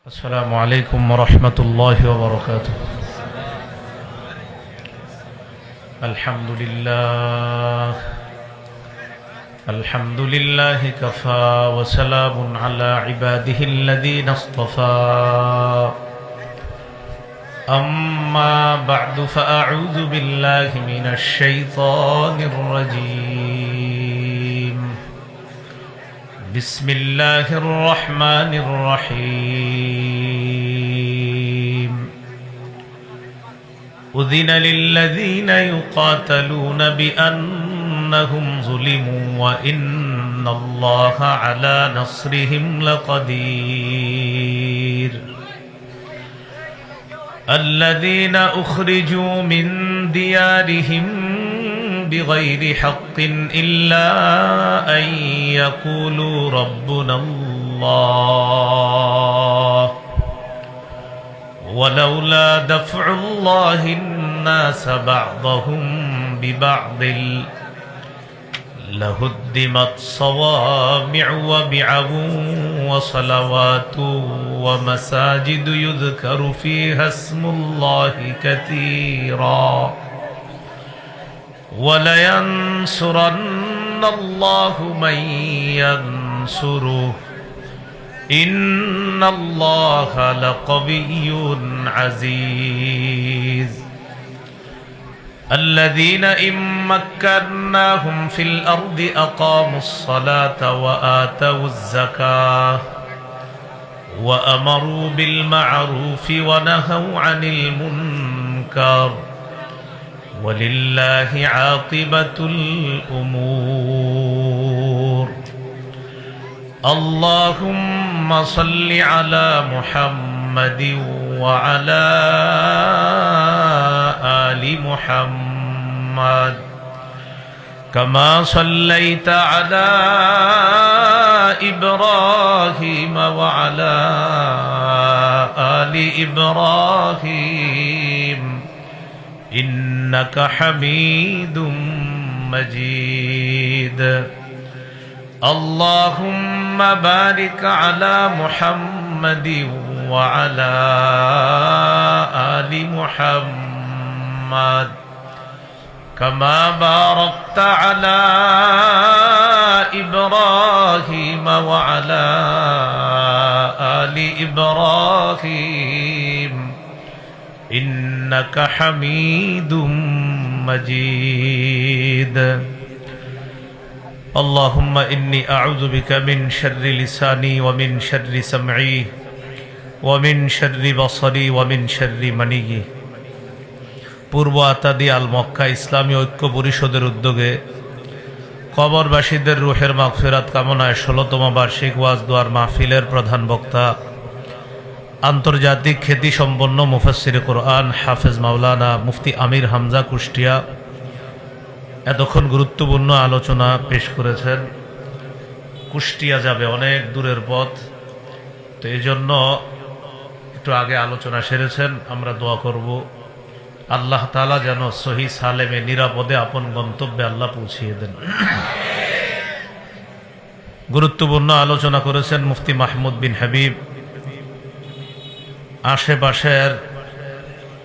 السلام عليكم ورحمة الله وبركاته. الحمد لله كفى وسلام على عباده الذين اصطفى. أما بعد فأعوذ بالله من الشيطان الرجيم. بسم الله الرحمن الرحيم. أذن للذين يقاتلون بأنهم ظلموا وإن الله على نصرهم لقدير. الذين أخرجوا من ديارهم بغير حق إلا أن يقولوا ربنا الله ولولا دفع الله الناس بعضهم ببعض لهدمت صوامع وبيع وصلوات ومساجد يذكر فيها اسم الله كثيرا ولينصرن الله من ينصره إن الله لقوي عزيز. الذين إن مكناهم في الأرض أقاموا الصلاة وآتوا الزكاة وأمروا بالمعروف ونهوا عن المنكر ولله عاقبة الأمور. اللهم صل على محمد وعلى آل محمد كما صليت على إبراهيم وعلى آل إبراهيم إنك حميد مجيد. اللهم بارك على محمد وعلى آل محمد كما باركت على إبراهيم وعلى آل إبراهيم إنك حميد مجيد. اللهم إني أعوذ بك من شر لساني ومن شر سمعي ومن شر بصري ومن شر مني. পূর্ব আতাদি আল মক্কা ইসলামী ঐক্য পরিষদের উদ্যোগে কবরবাসীদের রুহের মাগফিরাত কামনায় ১৬তম বার্ষিক ওয়াজ দোয়ার মাহফিলের প্রধান বক্তা আন্তর্জাতিক খ্যাতিসম্পন্ন মুফাসসিরে কোরআন হাফেজ মাওলানা মুফতি আমির হামজা কুষ্টিয়া এতক্ষণ গুরুত্বপূর্ণ আলোচনা পেশ করেছেন। কুষ্টিয়া যাবে, অনেক দূরের পথ, তো এই জন্য একটু আগে আলোচনা সেরেছেন। আমরা দোয়া করব আল্লাহ তাআলা যেন সহি সালেমে নিরাপদে আপন গন্তব্যে আল্লাহ পৌঁছিয়ে দেন। গুরুত্বপূর্ণ আলোচনা করেছেন মুফতি মাহমুদ বিন হাবিব। আশেপাশের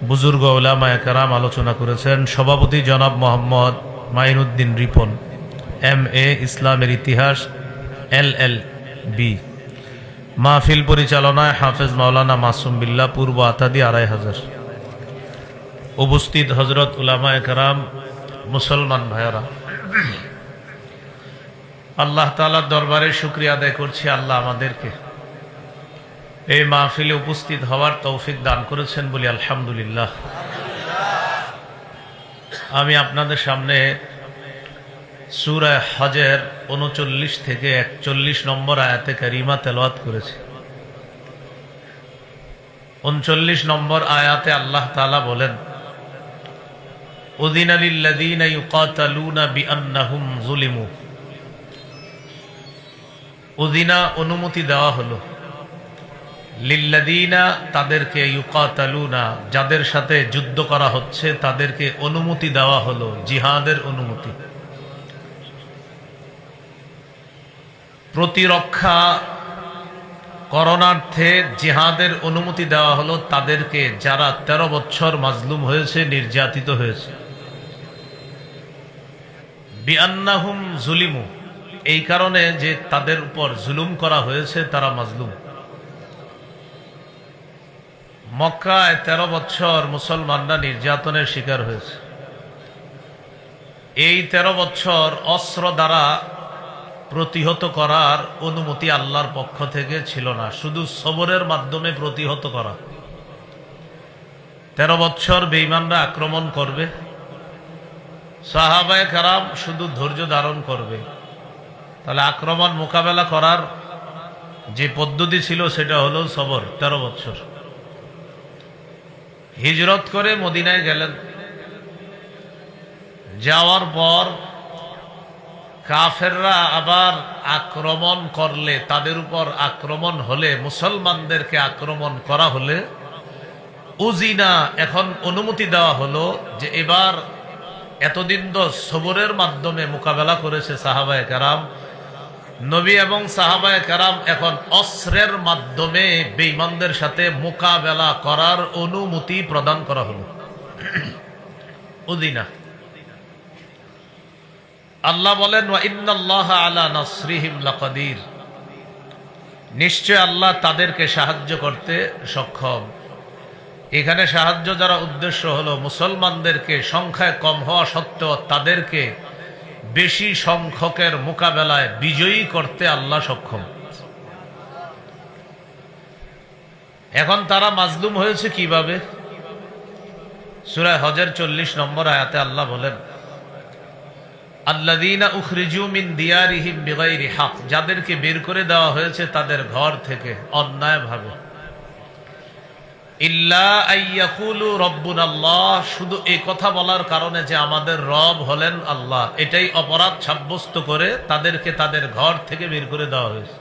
বুজুর্গ উলামায়ে কেরাম আলোচনা করেছেন। সভাপতি জনাব মোহাম্মদ মাইনুদ্দিন রিপন, MA ইসলামের ইতিহাস LLB। মাহফিল পরিচালনায় হাফেজ মাওলানা মাসুম বিল্লাহ, পূর্ব আতাদি ২৫০০। উপস্থিত হজরত উলামায়ে কেরাম, মুসলমান ভাইয়েরা, আল্লাহ তাআলার দরবারে শুকরিয়া আদায় করছি। আল্লাহ আমাদেরকে এই মাহফিলে উপস্থিত হওয়ার তৌফিক দান করেছেন বলি আলহামদুলিল্লাহ। আমি আপনাদের সামনে সূরা হজের ৩৯ থেকে ৪১ নম্বর আয়াতে কারিমা তেলাওয়াত করেছি। ৩৯ নম্বর আয়াতে আল্লাহ তাআলা বলেন, উযিনা লিল্লাযীনা ইউকাতালুনা বিআন্নাহুম যুলিমু। উযিনা অনুমতি দেওয়া হলো, লিল্লাযীনা তাদেরকে, ইউকাতালুনা যাদের সাথে যুদ্ধ করা হচ্ছে তাদেরকে অনুমতি দেওয়া হলো, জিহাদের অনুমতি। প্রতিরক্ষা করোনার্থে জিহাদের অনুমতি দেওয়া হলো তাদেরকে যারা 13 বছর মাজলুম হয়েছে, নির্যাতিত হয়েছে। বিআন্নাহুম জুলিমু, এই কারণে যে তাদের উপর জুলুম করা হয়েছে, তারা মাজলুম। মক্কায় 13 বছর মুসলমানরা নির্যাতনের শিকার হয়েছে। এই 13 বছর অস্ত্র দ্বারা প্রতিহত করার অনুমতি আল্লাহর পক্ষ থেকে ছিল না, শুধু সবরের মাধ্যমে প্রতিহত করা। 13 বছর বেঈমানরা আক্রমণ করবে, সাহাবায়ে কেরাম শুধু ধৈর্য ধারণ করবে। তাহলে আক্রমণ মোকাবেলা করার যে পদ্ধতি ছিল সেটা হলো সবর। 13 বছর হিজরত করে মদিনায় গেলেন। যাওয়ার পর কাফেররা আবার আক্রমণ করলে, তাদের উপর আক্রমণ হলে, মুসলমানদেরকে আক্রমণ করা হলে উজিনা, এখন অনুমতি দেওয়া হলো যে এবার এতদিন তো সবরের মাধ্যমে মোকাবেলা করেছে সাহাবায়ে কেরাম, নবী এবং সাহাবায়ে কেরাম এখন অস্ত্রের মাধ্যমে বেঈমানদের সাথে মোকাবেলা করার অনুমতি প্রদান করা হলো। উদিনা। আল্লাহ বলেন ওয়া ইন্নাল্লাহা আলা নাসরিহিম লাকাদির, নিশ্চয় আল্লাহ তাদেরকে সাহায্য করতে সক্ষম। এখানে সাহায্য যারা উদ্দেশ্য হলো মুসলমানদেরকে সংখ্যায় কম হওয়া সত্ত্বেও তাদেরকে বেশি সংখ্যকের মোকাবেলায় বিজয়ী করতে আল্লাহ সক্ষম। এখন তারা মাজলুম হয়েছে কিভাবে? সূরা হজের 40 নম্বর আয়াতে আল্লাহ বলেন আল্লাযীনা উখরিজু মিন দিয়ারিহিম বিগাইরি হক, যাদেরকে বের করে দেওয়া হয়েছে তাদের ঘর থেকে অন্যায়ভাবে। ইল্লা আইয়াকুলু রাব্বুনাল্লাহ, শুধু এই কথা বলার কারণে যে আমাদের রব হলেন আল্লাহ, এটাই অপরাধ সাব্যস্ত করে তাদেরকে তাদের ঘর থেকে বের করে দেওয়া হয়েছে।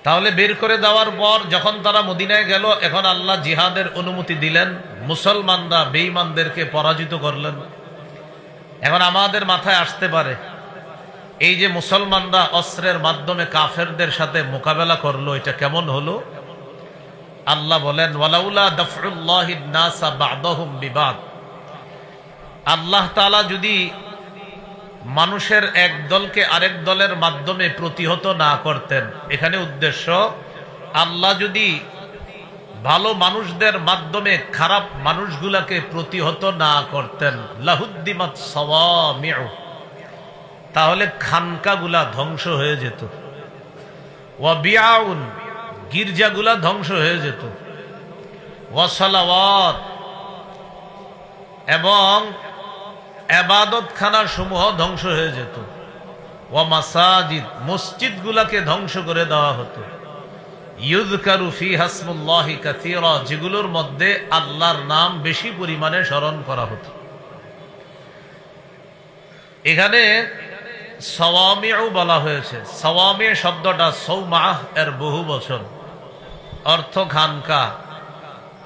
তাহলে বের করে দেওয়ার পর যখন তারা মদিনায় গেল, এখন আল্লাহ জিহাদের অনুমতি দিলেন, মুসলমানরা বেঈমানদেরকে পরাজিত করলেন। এখন আমাদের মাথায় আসতে পারে, এই যে মুসলমানরা অস্ত্রের মাধ্যমে কাফেরদের সাথে মোকাবেলা করলো, এটা কেমন হলো? আল্লাহ বলেন ওয়ালাউলা দাফউল্লাহিন নাসা বা'দাহুম বিবাদ, আল্লাহ তাআলা যদি মানুষের এক দলকে আরেক দলের মাধ্যমে প্রতিহত না করতেন, এখানে উদ্দেশ্য আল্লাহ যদি ভালো মানুষদের মাধ্যমে খারাপ মানুষগুলাকে প্রতিহত না করতেন, লাহুদ্দিমাত সাওয়ামিউ, তাহলে খানকাগুলা ধ্বংস হয়ে যেত। ওয়া বিআউন, গির্জাগুলা ধ্বংস হয়ে যেত। ওয়া সালাওয়াত, এবং ইবাদতখানা সমূহ ধ্বংস হয়ে যেত। ওয়া মাসাজিদ, মসজিদগুলাকে ধ্বংস করে দেওয়া হতো। ইউযকারু ফীহা ইসমুল্লাহি কাসীরা, যেগুলোর মধ্যে আল্লাহর নাম বেশি পরিমাণে স্মরণ করা হতো। এখানে সাওয়ামিউ বলা হয়েছে। সাওয়ামি শব্দটা সৌমাহ এর বহু বচন, অর্থ খানকা।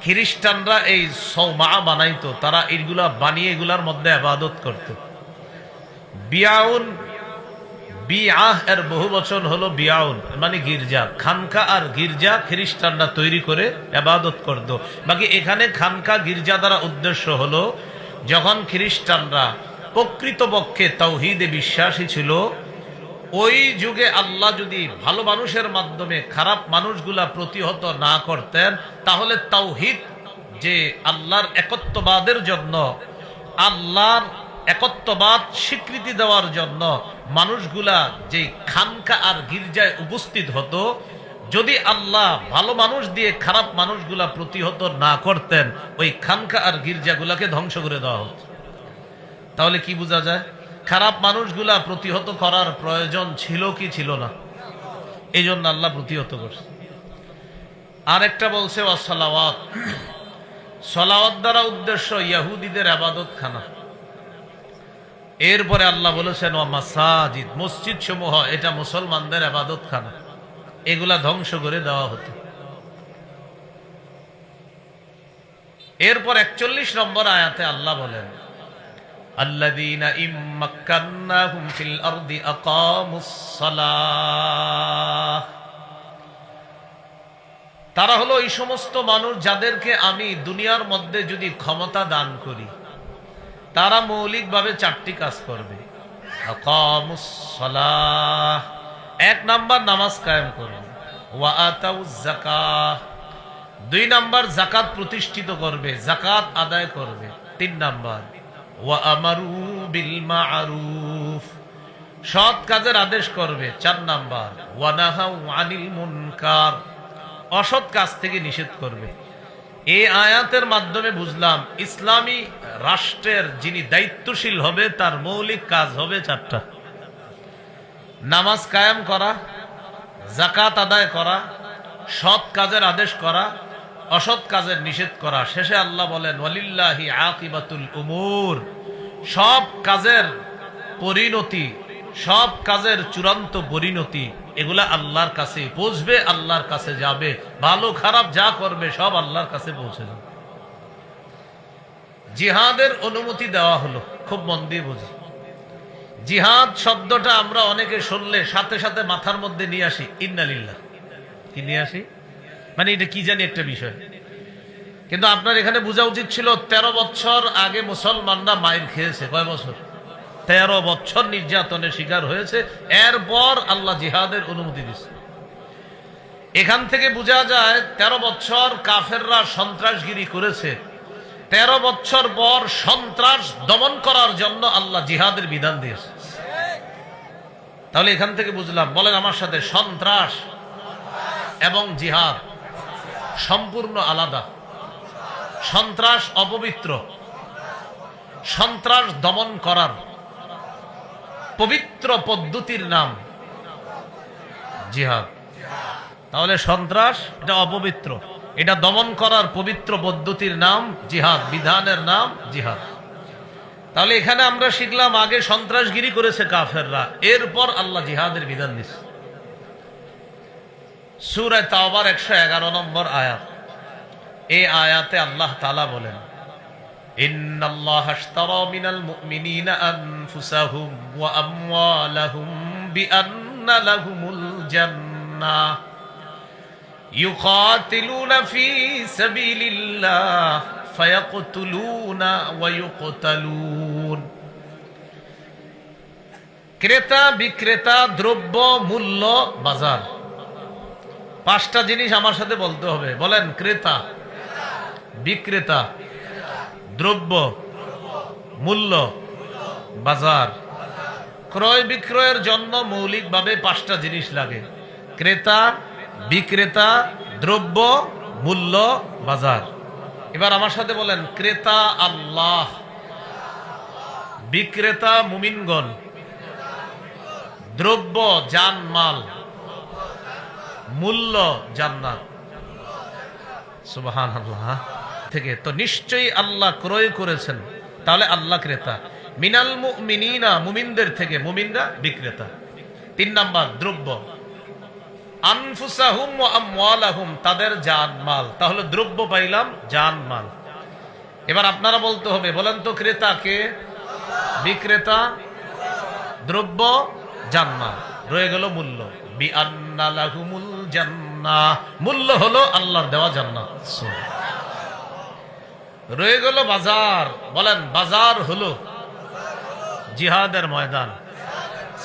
খ্রিস্টানরা এই সৌমা বানাইতো, তারা এইগুলা বানিয়ে এগুলার মধ্যে ইবাদত করত। বিয়াউন, বিআহ এর বহু বচন হলো বিয়াউন, মানে গির্জা। খানকা আর গির্জা খ্রিস্টানরা তৈরি করে ইবাদত করত। বাকি এখানে খানকা গির্জা দ্বারা উদ্দেশ্য হলো, যখন খ্রিস্টানরা প্রকৃতপক্ষে তাওহীদে বিশ্বাসী ছিল, ওই যুগে আল্লাহ যদি ভালো মানুষের মাধ্যমে খারাপ মানুষগুলা প্রতিহত না করতেন, তাহলে তাওহীদ, যে আল্লাহর একত্ববাদের জন্য, আল্লাহর একত্ববাদ স্বীকৃতি দেওয়ার জন্য মানুষগুলা যে খানকা আর গির্জায় উপস্থিত হতো, যদি আল্লাহ ভালো মানুষ দিয়ে খারাপ মানুষগুলা প্রতিহত না করতেন, ওই খানকা আর গির্জাগুলাকে ধ্বংস করে দেওয়া হতো। তাহলে কি বোঝা যায়? খারাপ মানুষগুলা প্রতিহত করার প্রয়োজন ছিল কি ছিল না? এই জন্য আল্লাহ প্রতিহত করছে। আরেকটা বলছে ওয়াসসালাওয়াত, সালাওয়াত দ্বারা উদ্দেশ্য ইহুদিদের ইবাদত খানা। এরপরে আল্লাহ বলেছেন ওয়া মাসাজিদ, মসজিদ সমূহ, এটা মুসলমানদের ইবাদত খানা, এগুলা ধ্বংস করে দেওয়া হতো। এরপর 41 নম্বর আয়াতে আল্লাহ বলেন আল্লাযীনা ইম্মাক্কান্নাহুম ফিল আরদি আকামুস সালাহ, তারা হলো এই সমস্ত মানুষ যাদেরকে আমি দুনিয়ার মধ্যে যদি ক্ষমতা দান করি, তারা মৌলিকভাবে চারটি কাজ করবে। আকামুস সালাহ, এক নাম্বার নামাজ কায়েম করবে। ওয়া আতাউজ যাকাহ, দুই নাম্বার জাকাত প্রতিষ্ঠিত করবে, জাকাত আদায় করবে। তিন নাম্বার ওয়া আমারু বিল মা'রুফ, সৎ কাজের আদেশ করবে। চার নাম্বার ওয়া নাহাউ আনিল মুনকার, অসৎ কাজ থেকে নিষেধ করবে। এই আয়াতের মাধ্যমে বুঝলাম ইসলামী রাষ্ট্রের যিনি দায়িত্বশীল হবে তার মৌলিক কাজ হবে চারটা: নামাজ কায়েম করা, জাকাত আদায় করা, সৎ কাজের আদেশ করা, অসৎ কাজের নিষেধ করা। শেষে আল্লাহ বলেন ওয়ালিল্লাহি আকিবাতুল উমুর, সব কাজের পরিণতি, সব কাজের চূড়ান্ত পরিণতি এগুলা আল্লাহর কাছে পৌঁছবে, আল্লাহর কাছে যাবে। ভালো খারাপ যা করবে সব আল্লাহর কাছে পৌঁছে যাবে। জিহাদের অনুমতি দেওয়া হলো, খুব মন দিয়ে বুঝি। জিহাদ শব্দটা আমরা অনেকে শুনলে সাথে সাথে মাথার মধ্যে নিয়ে আসি ইন্নালিল্লাহ, কি নিয়ে আসি মানে এটা কি জানি একটা বিষয়। কিন্তু আপনার এখানে বোঝা উচিত ছিল 13 বছর আগে মুসলমানরা মাইর খেয়েছে। কয় বছর? 13 বছর নির্যাতনের শিকার হয়েছে। এরপর আল্লাহ জিহাদের অনুমতি দিচ্ছে। এখান থেকে বোঝা যায় 13 বছর কাফেররা সন্ত্রাসগিরি করেছে। 13 বছর পর সন্ত্রাস দমন করার জন্য আল্লাহ জিহাদের বিধান দিয়েছে। তাহলে এখান থেকে বুঝলাম, বলেন আমার সাথে, সন্ত্রাস এবং জিহাদ সম্পূর্ণ আলাদা। সন্ত্রাস অপবিত্র, সন্ত্রাস দমন করার পবিত্র পদ্ধতির নাম জিহাদ। তাহলে সন্ত্রাস এটা অপবিত্র, এটা দমন করার পবিত্র পদ্ধতির নাম জিহাদ, বিধানের নাম জিহাদ। তাহলে এখানে আমরা শিখলাম আগে সন্ত্রাসগিরি করেছে কাফেররা, এরপর আল্লাহ জিহাদের বিধান দিচ্ছে। সূরা তাওবার 111 নম্বর আয়াত, এই আয়াতে আল্লাহ তাআলা বলেন ইন্নাল্লাহা আশতারা মিনাল মুমিনিনা আনফুসাহুম ওয়া আমওয়ালাহুম বিআন্না লাহুমুল জান্নাহ ইউকাতিলুনা ফি সাবিলিল্লাহ ফায়াকতুলুনা ওয়া ইউকতালুন। ক্রেতা বিক্রেতা, দ্রব্য মূল্য বাজার, পাঁচটা জিনিস আমার সাথে বলতে হবে। বলেন, ক্রেতা বিক্রেতা, দ্রব্য মূল্য বাজার। ক্রয় বিক্রয়ের জন্য মৌলিকভাবে পাঁচটা জিনিস লাগে: ক্রেতা, বিক্রেতা, দ্রব্য, মূল্য, বাজার। এবার আমার সাথে বলেন, ক্রেতা আল্লাহ, বিক্রেতা মুমিনগণ, দ্রব্য জানমাল, মূল্য জান্নাত। সুবহানাল্লাহ। থেকে তো নিশ্চয়ই আল্লাহ ক্রয় করেছেন, তাহলে আল্লাহ ক্রেতা। মিনাল মুমিনিনা, মুমিনদের থেকে, মুমিনরা বিক্রেতা। 3 নাম্বার দ্রব্য, আনফুসাহুম ওয়া আমওয়ালাহুম, তাদের জানমাল। তাহলে দ্রব্য পাইলাম, জানমাল। এবার আপনারা বলতে হবে, বলেন তো ক্রেতা কে? বিক্রেতা, দ্রব্য, জানমাল। রয়ে গেল মূল্য, বিআন্না লাহুমুল জান্নাহ, মূল্য হলো আল্লাহর দেওয়া জান্নাত। রয়ে গেল বাজার, বলেন বাজার হলো জিহাদের ময়দান।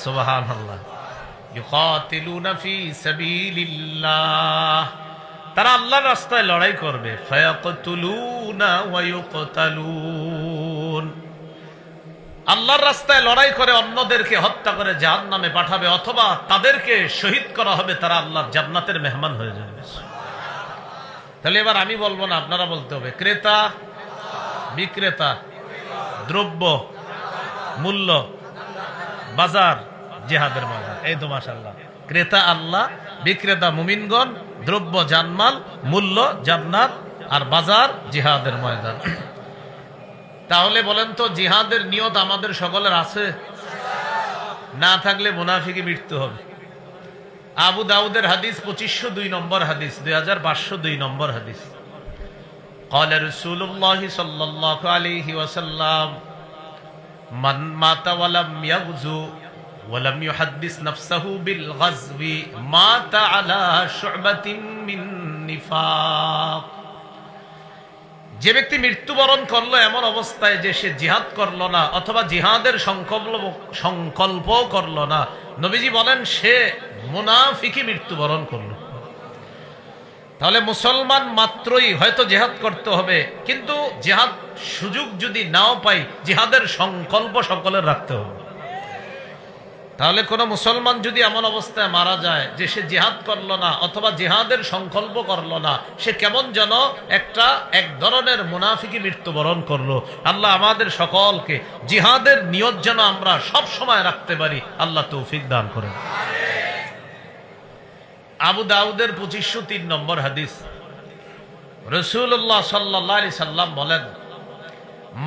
সুবহানাল্লাহ। ইউকাতিলুনা ফি সাবিলিল্লাহ, তারা আল্লাহর রাস্তায় লড়াই করবে। ফায়াকতুলুনা ওয়া ইউকতালুন, আল্লাহর রাস্তায় লড়াই করে অন্যদেরকে হত্যা করে জাহান্নামে পাঠাবে, অথবা তাদেরকে শহীদ করা হবে, তারা আল্লাহর জান্নাতের মেহমান হয়ে যাবে। তাহলে এবার আমি বলবো না, আপনারা বলতে হবে, ক্রেতা বিক্রেতা, দ্রব্য মূল্য বাজার, জিহাদের ময়দান। এই তো মাশাআল্লাহ, ক্রেতা আল্লাহ, বিক্রেতা মুমিনগণ, দ্রব্য জানমাল, মূল্য জান্নাত, আর বাজার জিহাদের ময়দান। তাহলে বলেন তো, জিহাদের নিয়ত আমাদের সকলের আছে? না থাকলে মুনাফিকি মৃত্যু হবে। আবু দাউদের হাদিস 2502 নম্বর হাদিস, 2502 নম্বর হাদিস। قال رسول الله صلى الله عليه وسلم من مات ولم يغزو ওয়ালাম ইউহাদ্দিস নাফসাহু বিল গাজবি মাতা আলা শু'বাতিন মিন নিফাক। যে ব্যক্তি মৃত্যুবরণ করলো এমন অবস্থায় যে সে জিহাদ করলো না অথবা জিহাদের সংকল্প করলো না, নবীজি বলেন সে মুনাফিকই মৃত্যুবরণ করলো। তাহলে মুসলমান মাত্রই হয়তো জিহাদ করতে হবে, কিন্তু জিহাদ সুযোগ যদি নাও পাই জিহাদের সংকল্প সকলের রাখতে হবে। তাহলে কোন মুসলমান যদি এমন অবস্থায় মারা যায় যে সে জিহাদ করলো না অথবা জিহাদের সংকল্প করলো না, সে কেমন যেন এক ধরনের মুনাফিকি মৃত্যুবরণ করলো। আল্লাহ আমাদের সকলকে জিহাদের নিয়ত যেন আমরা সব সময় রাখতে পারি, আল্লাহ তৌফিক দান করেন। আবু দাউদের 2503 নম্বর হাদিস, রাসূলুল্লাহ সাল্লাল্লাহু আলাইহি সাল্লাম বলেন,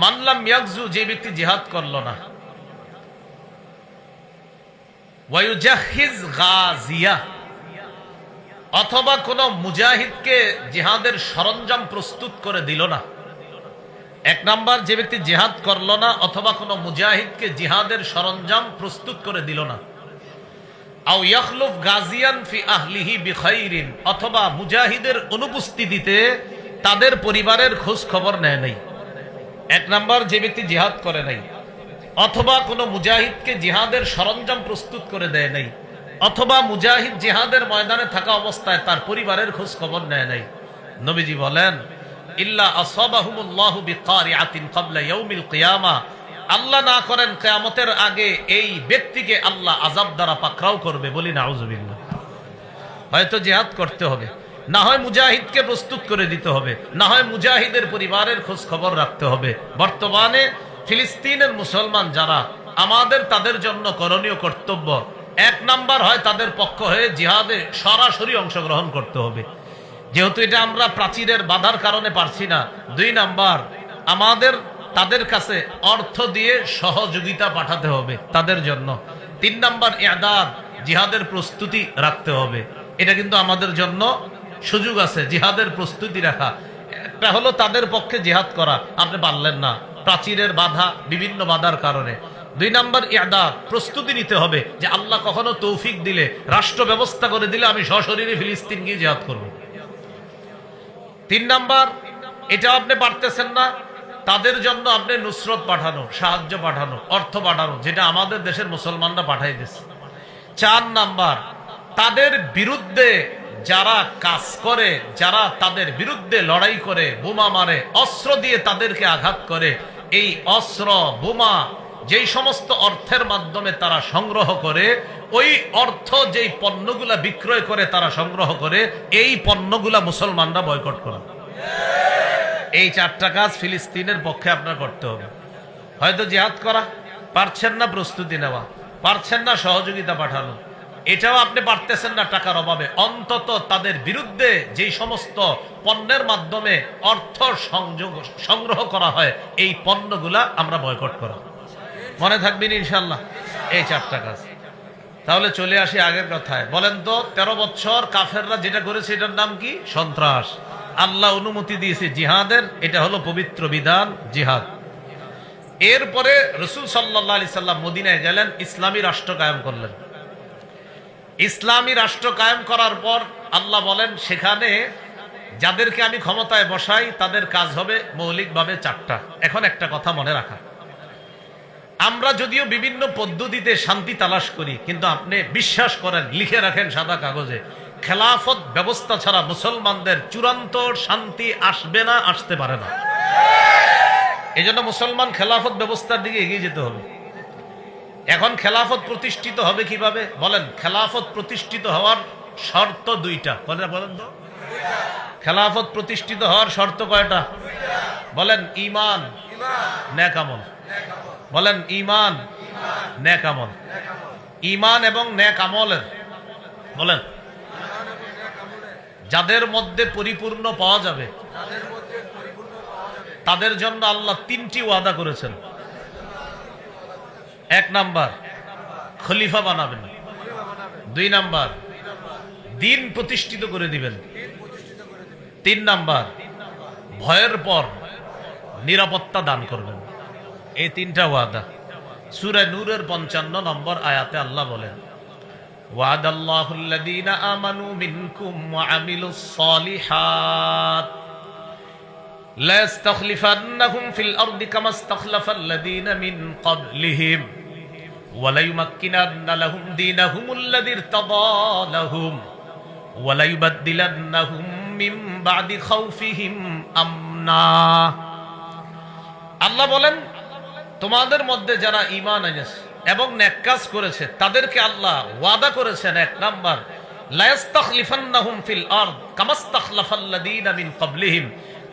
মান লাম ইয়াগজু, যে ব্যক্তি জিহাদ করলো না, ওয়ায়ুজাহিজ গাজিয়া, অথবা কোন মুজাহিদকে জিহাদের সরঞ্জাম প্রস্তুত করে দিল না। এক নাম্বার, যে ব্যক্তি জিহাদ করলো না অথবা কোন মুজাহিদকে জিহাদের সরঞ্জাম প্রস্তুত করে দিল না। আও ইয়াখলুফ গাজিয়ান ফি আহলিহি বিখাইরিন, অথবা মুজাহিদের অনুপস্থিতিতে তাদের পরিবারের খোঁজ খবর নেয় নাই। এক নাম্বার, যে ব্যক্তি জিহাদ করে নাই অথবা কোন মুজাহিদকে জিহাদের সরঞ্জাম প্রস্তুত করে দেয় নাই, অথবা মুজাহিদ জিহাদের ময়দানে থাকা অবস্থায় তার পরিবারের খোঁজ খবর নেয় নাই, নবীজি বলেন ইল্লা আসাবাহুমুল্লাহু বিকারিআতিন ক্বাবলা ইয়াউমিল কিয়ামা, আল্লাহ না করেন কিয়ামতের আগে এই ব্যক্তিকে আল্লাহ আযাব দ্বারা পাকড়াও করবে। বলি নাউযুবিল্লাহ। হয়তো জিহাদ করতে হবে, না হয় মুজাহিদকে প্রস্তুত করে দিতে হবে, না হয় মুজাহিদের পরিবারের খোঁজ খবর রাখতে হবে। বর্তমানে ফিলিস্তিনের মুসলমান যারা, আমাদের তাদের জন্য করণীয় কর্তব্য, এক নাম্বার হয় তাদের পক্ষ হয়ে জিহাদে সরাসরি অংশগ্রহণ করতে হবে, যেহেতু এটা আমরা প্রাচীরের বাধার কারণে পারছি না। দুই নাম্বার, আমাদের তাদের কাছে অর্থ দিয়ে সহযোগিতা পাঠাতে হবে তাদের জন্য। তিন নাম্বার, ইআদাদ, জিহাদের প্রস্তুতি রাখতে হবে। এটা কিন্তু আমাদের জন্য সুযোগ আছে, জিহাদের প্রস্তুতি রাখা। একটা হলো তাদের পক্ষে জিহাদ করা, আপনি পারলেন না প্রাচীরের বাধা, বিভিন্ন বাধার কারণে। দুই নাম্বার, ইআদাদ, প্রস্তুতি নিতে হবে যে আল্লাহ কখনো তৌফিক দিলে, রাষ্ট্র ব্যবস্থা করে দিলে আমি সশরীরে ফিলিস্তিন গিয়ে জিহাদ করব। তিন নাম্বার, এটা আপনি পারতেছেন না, তাদের জন্য আপনি নুসরত পাঠানো, সাহায্য পাঠানো, অর্থ পাঠানো, যেটা আমাদের দেশের মুসলমানরা পাঠাই দিচ্ছে। চার নাম্বার, তাদের বিরুদ্ধে যারা কাজ করে, যারা তাদের বিরুদ্ধে লড়াই করে, বোমা মারে, অস্ত্র দিয়ে তাদেরকে আঘাত করে, এই অস্ত্র বোমা যেই সমস্ত অর্থের মাধ্যমে তারা সংগ্রহ করে, ওই অর্থ যেই পণ্যগুলা বিক্রয় করে তারা সংগ্রহ করে, এই পণ্যগুলা মুসলমানরা বয়কট করে। এই চারটা কাজ ফিলিস্তিনের পক্ষে আপনার করতে হবে। হয়তো জিহাদ করা পারছেন না, প্রস্তুতি নেওয়া পারছেন না, সহযোগিতা পাঠানো এটাও আপনি পারতেছেন না টাকার অভাবে, অন্তত তাদের বিরুদ্ধে যেই সমস্ত পণ্যের মাধ্যমে অর্থ সংগ্রহ করা হয় এই পণ্যগুলা আমরা বয়কট করা। মনে থাকবেন ইনশাল্লাহ এই চারটা কাজ। তাহলে চলে আসি আগের কথায়। বলেন তো 13 বছর কাফেররা যেটা করেছে এটার নাম কি? সন্ত্রাস। আল্লাহ অনুমতি দিয়েছে জিহাদের, এটা হলো পবিত্র বিধান জিহাদ। এরপরে রাসূল সাল্লাল্লাহু আলাইহি সাল্লাম মদিনায় গেলেন, ইসলামী রাষ্ট্র কায়েম করলেন। ইসলামী রাষ্ট্র কায়েম করার পর আল্লাহ বলেন সেখানে যাদেরকে আমি ক্ষমতায় বসাই তাদের কাজ হবে মৌলিকভাবে চারটা। এখন একটা কথা মনে রাখা, আমরা যদিও বিভিন্ন পদ্ধতিতে শান্তি তালাশ করি, কিন্তু আপনি বিশ্বাস করেন, লিখে রাখেন সাদা কাগজে, খেলাফত ব্যবস্থা ছাড়া মুসলমানদের চূড়ান্ত শান্তি আসবে না, আসতে পারে না। এই জন্য মুসলমান খেলাফত ব্যবস্থার দিকে এগিয়ে যেতে হবে। এখন খেলাফত প্রতিষ্ঠিত হবে কিভাবে বলেন? খেলাফত প্রতিষ্ঠিত হওয়ার শর্ত দুইটা। বলেন তো, খেলাফত প্রতিষ্ঠিত হওয়ার শর্ত কয়টা? বলেন ঈমান, নেক আমল। বলেন ঈমান, নেক আমল। ঈমান এবং নেক আমলের, বলেন, যাদের মধ্যে পরিপূর্ণ পাওয়া যাবে তাদের জন্য আল্লাহ 3টি ওয়াদা করেছেন। এক নাম্বার, খলিফা বানাবেন। 2 নাম্বার, দিন প্রতিষ্ঠিত করে দিবেন। 3 নাম্বার, ভয়ের পর নিরাপত্তা দান করবেন। এই 3টা ওয়াদা। সূরা নূরের 55 নম্বর আয়াতে আল্লাহ বলেন, ওয়াদাল্লাহুল্লাযীনা আমানু মিনকুম ওয়া আমিলুস সালিহাত লা ইস্তাখলিফান্নাহুম ফিল আরদি কামা ইস্তাখলাফাল্লাযীনা মিন ক্বাবলিহিম ওয়া লা ইউমাক্কিনান্না লাহুম দীনাহুমুল্লাযী ইরতাদা লাহুম ওয়া লা ইউবাদদিলান্নাহুম মিন বা'দি খাউফিহিম আমনা। আল্লাহ বলেন, তোমাদের মধ্যে যারা ঈমান এনেছে এবং নেক কাজ করেছে তাদেরকে আল্লাহ ওয়াদা করেছেন, এক নাম্বার, লা ইস্তাখলিফান্নাহুম ফিল আরদ কামা ইস্তাখলাফাল্লাযীনা মিন ক্বাবলিহিম,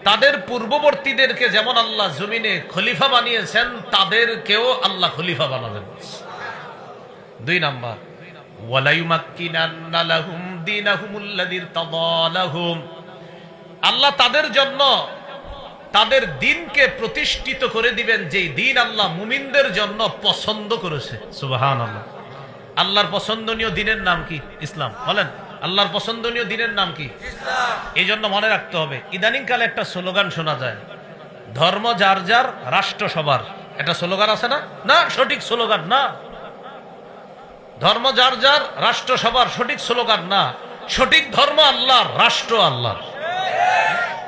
তাদের পূর্ববর্তীদেরকে যেমন আল্লাহ জমিনে খলিফা বানিয়েছেন তাদেরকেও আল্লাহ খলিফা বানাবেন। দুই নাম্বার, ওয়া লা ইউমাক্কিনান্না লাহুম দীনাহুমুল্লাযী ইরতাদা লাহুম, আল্লাহ তাদের জন্য তাদের দিনকে প্রতিষ্ঠিত করে দিবেন, যেই দিন আল্লাহ মুমিনদের জন্য পছন্দ করেছে। সুবহানাল্লাহ। আল্লাহর পছন্দনীয় দিনের নাম কি? ইসলাম। বলেন, আল্লাহর পছন্দনীয় দিনের নাম কি? ইসলাম। এই জন্য মনে রাখতে হবে, ইদানিং কালে একটা স্লোগান শোনা যায়, ধর্ম যার যার, রাষ্ট্র সবার। এটা স্লোগান আছে না? না, সঠিক স্লোগান না। ধর্ম যার যার, রাষ্ট্র সবার সঠিক স্লোগান না। সঠিক ধর্ম আল্লাহর, রাষ্ট্র আল্লাহর।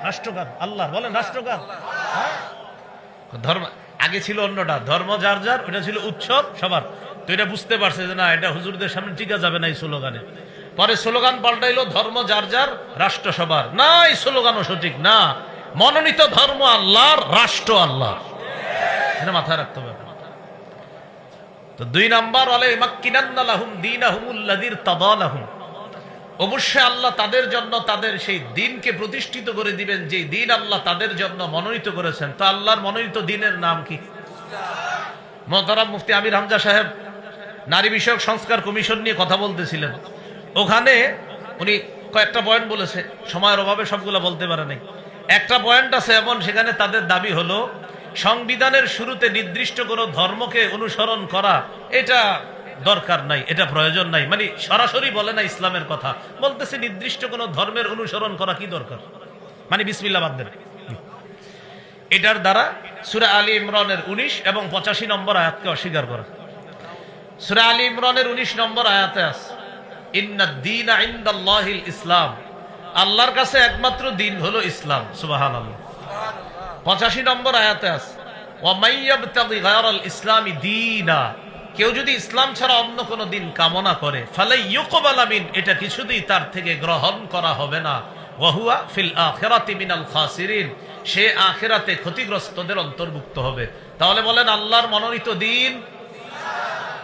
রাষ্ট্রগান আল্লাহ, বলেন রাষ্ট্রগান। ধর্ম আগে ছিল অন্যটা, ধর্ম যার যার, ওটা ছিল উৎসব সবার। তো এটা বুঝতে পারছে যে না, এটা হুজুরদের সামনে টিকা যাবে না এই স্লোগানে। পরে স্লোগান পাল্টাইলো, ধর্ম যার যার, রাষ্ট্র সবার। না, এই স্লোগানও সঠিক না। মনোনীত ধর্ম আল্লাহর, রাষ্ট্র আল্লাহ, এটা মাথায় রাখতে হবে। তো দুই নাম্বার, ওয়ালা ইউমাক্কিনান্না লাহুম দীনাহুমুল্লাযী ইরতাদা লাহুম, অবশ্যই আল্লাহ তাদের জন্য তাদের সেই দিনকে প্রতিষ্ঠিত করে দিবেন, যে দিন আল্লাহ তাদের জন্য মনোনীত করেছেন। তো আল্লাহর মনোনীত দিনের নাম কি? মোহতারাম মুফতি আমির হামজা সাহেব নারী বিষয়ক সংস্কার কমিশন নিয়ে কথা বলতেছিলেন। ওখানে উনি কয়েকটা পয়েন্ট বলেছে, সময়ের অভাবে সবগুলা বলতে পারে নাই। একটা পয়েন্ট আছে এমন, সেখানে তাদের দাবি হলো সংবিধানের শুরুতে নির্দিষ্ট কোনো ধর্মকে অনুসরণ করা এটা দরকার নাই, এটা প্রয়োজন নাই। মানে সরাসরি বলে না ইসলামের কথা, বলতেছে নির্দিষ্ট কোন ধর্মের অনুসরণ করা কি দরকার, মানে বিসমিল্লাহ বাদ দেন। এটার দ্বারা সূরা আলী ইমরানের 19 এবং 85 নম্বর আয়াতকে অস্বীকার করা। সূরা আলী ইমরানের 19 নম্বর আয়াতে আছে, ইন্নাদ দীনা ইনদাল্লাহিল ইসলাম, আল্লাহর কাছে একমাত্র দিন হলো ইসলাম। সুবহানাল্লাহ। 85 নম্বর আয়াতে আছে, ওয়া মাইয়াবতাগি গায়রাল ইসলামি দীনা, কেউ যদি ইসলাম ছাড়া অন্য কোন দিন কামনা করে, ফালাই ইউকবালা মিন, এটা কিছুতেই তার থেকে গ্রহণ করা হবে না। ওয়া হুয়া ফিল আখিরাতি মিনাল খাসিরিন, সে আখিরাতে ক্ষতিগ্রস্তদের অন্তর্ভুক্ত হবে। তাহলে বলেন, আল্লাহর মনোনীত দিন,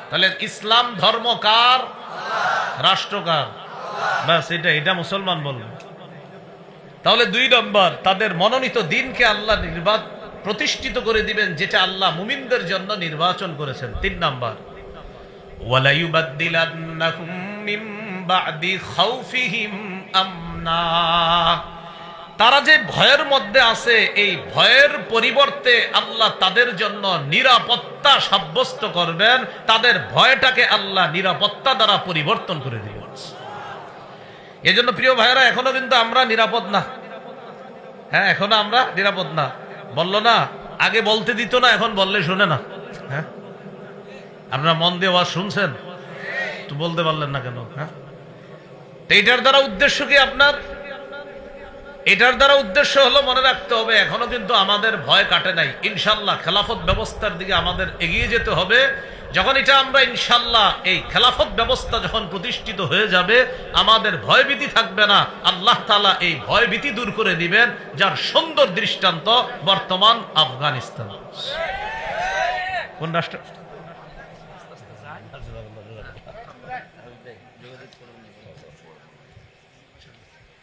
তাহলে ইসলাম ধর্ম কার? রাষ্ট্র কার? বাস, এটা মুসলমান বলবে। তাহলে দুই নম্বর, তাদের মনোনীত দিনকে আল্লাহ প্রতিষ্ঠিত করে দিবেন, যেটা আল্লাহ মুমিনদের জন্য নির্বাচন করেছেন। তিন নাম্বার, ওয়ালা ইউবাদদিলান্নাহুম মিন বা'দি খাউফিহিম আমনা, তারা যে ভয়ের মধ্যে আছে, এই ভয়ের পরিবর্তে আল্লাহ তাদের জন্য নিরাপত্তা সাব্যস্ত করবেন। তাদের ভয়টাকে আল্লাহ নিরাপত্তা দ্বারা পরিবর্তন করে দিবেন। এজন্য প্রিয় ভাইয়েরা, এখনো কিন্তু আমরা নিরাপদ না। হ্যাঁ, এখনো আমরা নিরাপদ না। বললো না, আগে বলতে দিত না, এখন বললে শুনে না। হ্যাঁ, আপনারা মন দিয়ে আওয়াজ শুনছেন তো, বলতে পারলেন না কেন? হ্যাঁ, তো এটার দ্বারা উদ্দেশ্য কি আপনার? এটার দ্বারা উদ্দেশ্য হলো, মনে রাখতে হবে, এখনো কিন্তু আমাদের ভয় কাটে নাই। ইনশাল্লাহ খেলাফত ব্যবস্থার দিকে আমাদের এগিয়ে যেতে হবে। যখন এটা আমরা ইনশাল্লাহ, এই খেলাফত ব্যবস্থা যখন প্রতিষ্ঠিত হয়ে যাবে, আমাদের ভয়ভীতি থাকবে না। আল্লাহ তাআলা এই ভয়ভীতি দূর করে দিবেন, যার সুন্দর দৃষ্টান্ত বর্তমান আফগানিস্তান। কোন রাষ্ট্র?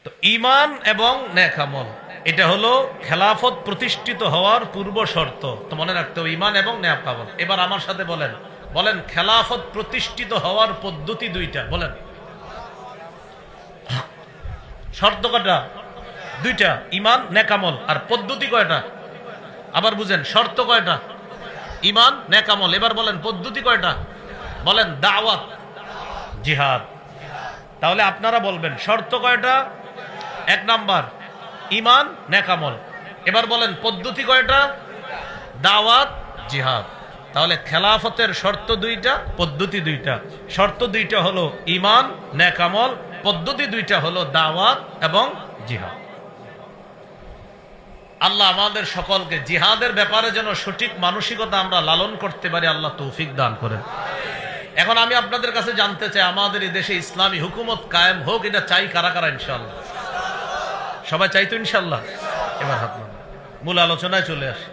তো ঈমান এবং নেক আমল, এটা হলো খেলাফত প্রতিষ্ঠিত হওয়ার পূর্ব শর্ত। তো মনে রাখতে হবে, ঈমান এবং নেক আমল। এবার আমার সাথে বলেন, খেলাফত প্রতিষ্ঠিত হওয়ার পদ্ধতি দুইটা। বলেন, শর্ত কয়টা? দুইটা, ঈমান নেক আমল। আর পদ্ধতি কয়টা? আবার বুঝেন, শর্ত কয়টা? ঈমান নেক আমল। এবার বলেন, পদ্ধতি কয়টা? বলেন, দাওয়াত, জিহাদ। তাহলে আপনারা বলবেন, শর্ত কয়টা? এক নাম্বার ঈমান নেক আমল। এবার বলেন, পদ্ধতি কয়টা? দাওয়াত, জিহাদ। তাহলে খেলাফতের শর্ত দুইটা, পদ্ধতি দুইটা। শর্ত দুইটা হলো ঈমান, নেক আমল, পদ্ধতি দুইটা হলো দাওয়াত এবং জিহাদ। আল্লাহ আমাদের সকলকে জিহাদের ব্যাপারে যেন সঠিক মানসিকতা আমরা লালন করতে পারি, আল্লাহ তৌফিক দান করেন। এখন আমি আপনাদের কাছে জানতে চাই, আমাদের এই দেশে ইসলামী হুকুমত কায়েম হোক, এটা চাই কারা কারা? ইনশাআল্লাহ সবাই চাই তো ইনশাআল্লাহ? এবার হাত নামান, মূল আলোচনায় চলে আসে।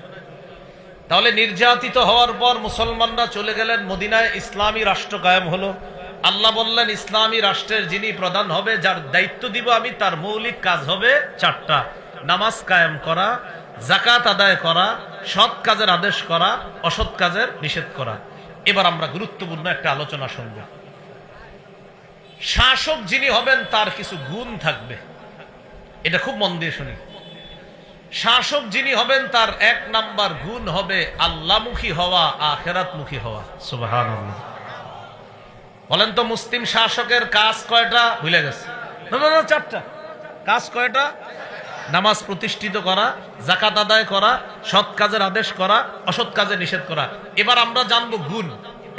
তাহলে নির্যাতিত হওয়ার পর মুসলমানরা চলে গেলেন মদিনায়, ইসলামী রাষ্ট্র কায়েম হলো। আল্লাহ বললেন ইসলামী রাষ্ট্রের যিনি প্রধান হবে, যার দায়িত্ব দিব আমি, তার মৌলিক কাজ হবে চারটা: নামাজ কায়েম করা, যাকাত আদায় করা, সৎ কাজের আদেশ করা, অসৎ কাজের নিষেধ করা। এবার আমরা গুরুত্বপূর্ণ একটা আলোচনা শুনব। শাসক যিনি হবেন তার কিছু গুণ থাকবে, এটা খুব মন দিয়ে শুনি। শাসক যিনি হবেন তার এক নাম্বার গুণ হবে আল্লাহমুখী হওয়া, আখিরাতমুখী হওয়া। সুবহানাল্লাহ। বলেন তো মুসলিম শাসকের কাজ কয়টা? ভুলে গেছে? না, চারটা। কাজ কয়টা? নামাজ প্রতিষ্ঠিত করা, যাকাত আদায় করা, সৎ কাজের আদেশ করা, অসৎ কাজে নিষেধ করা। এবার আমরা জানবো গুণ।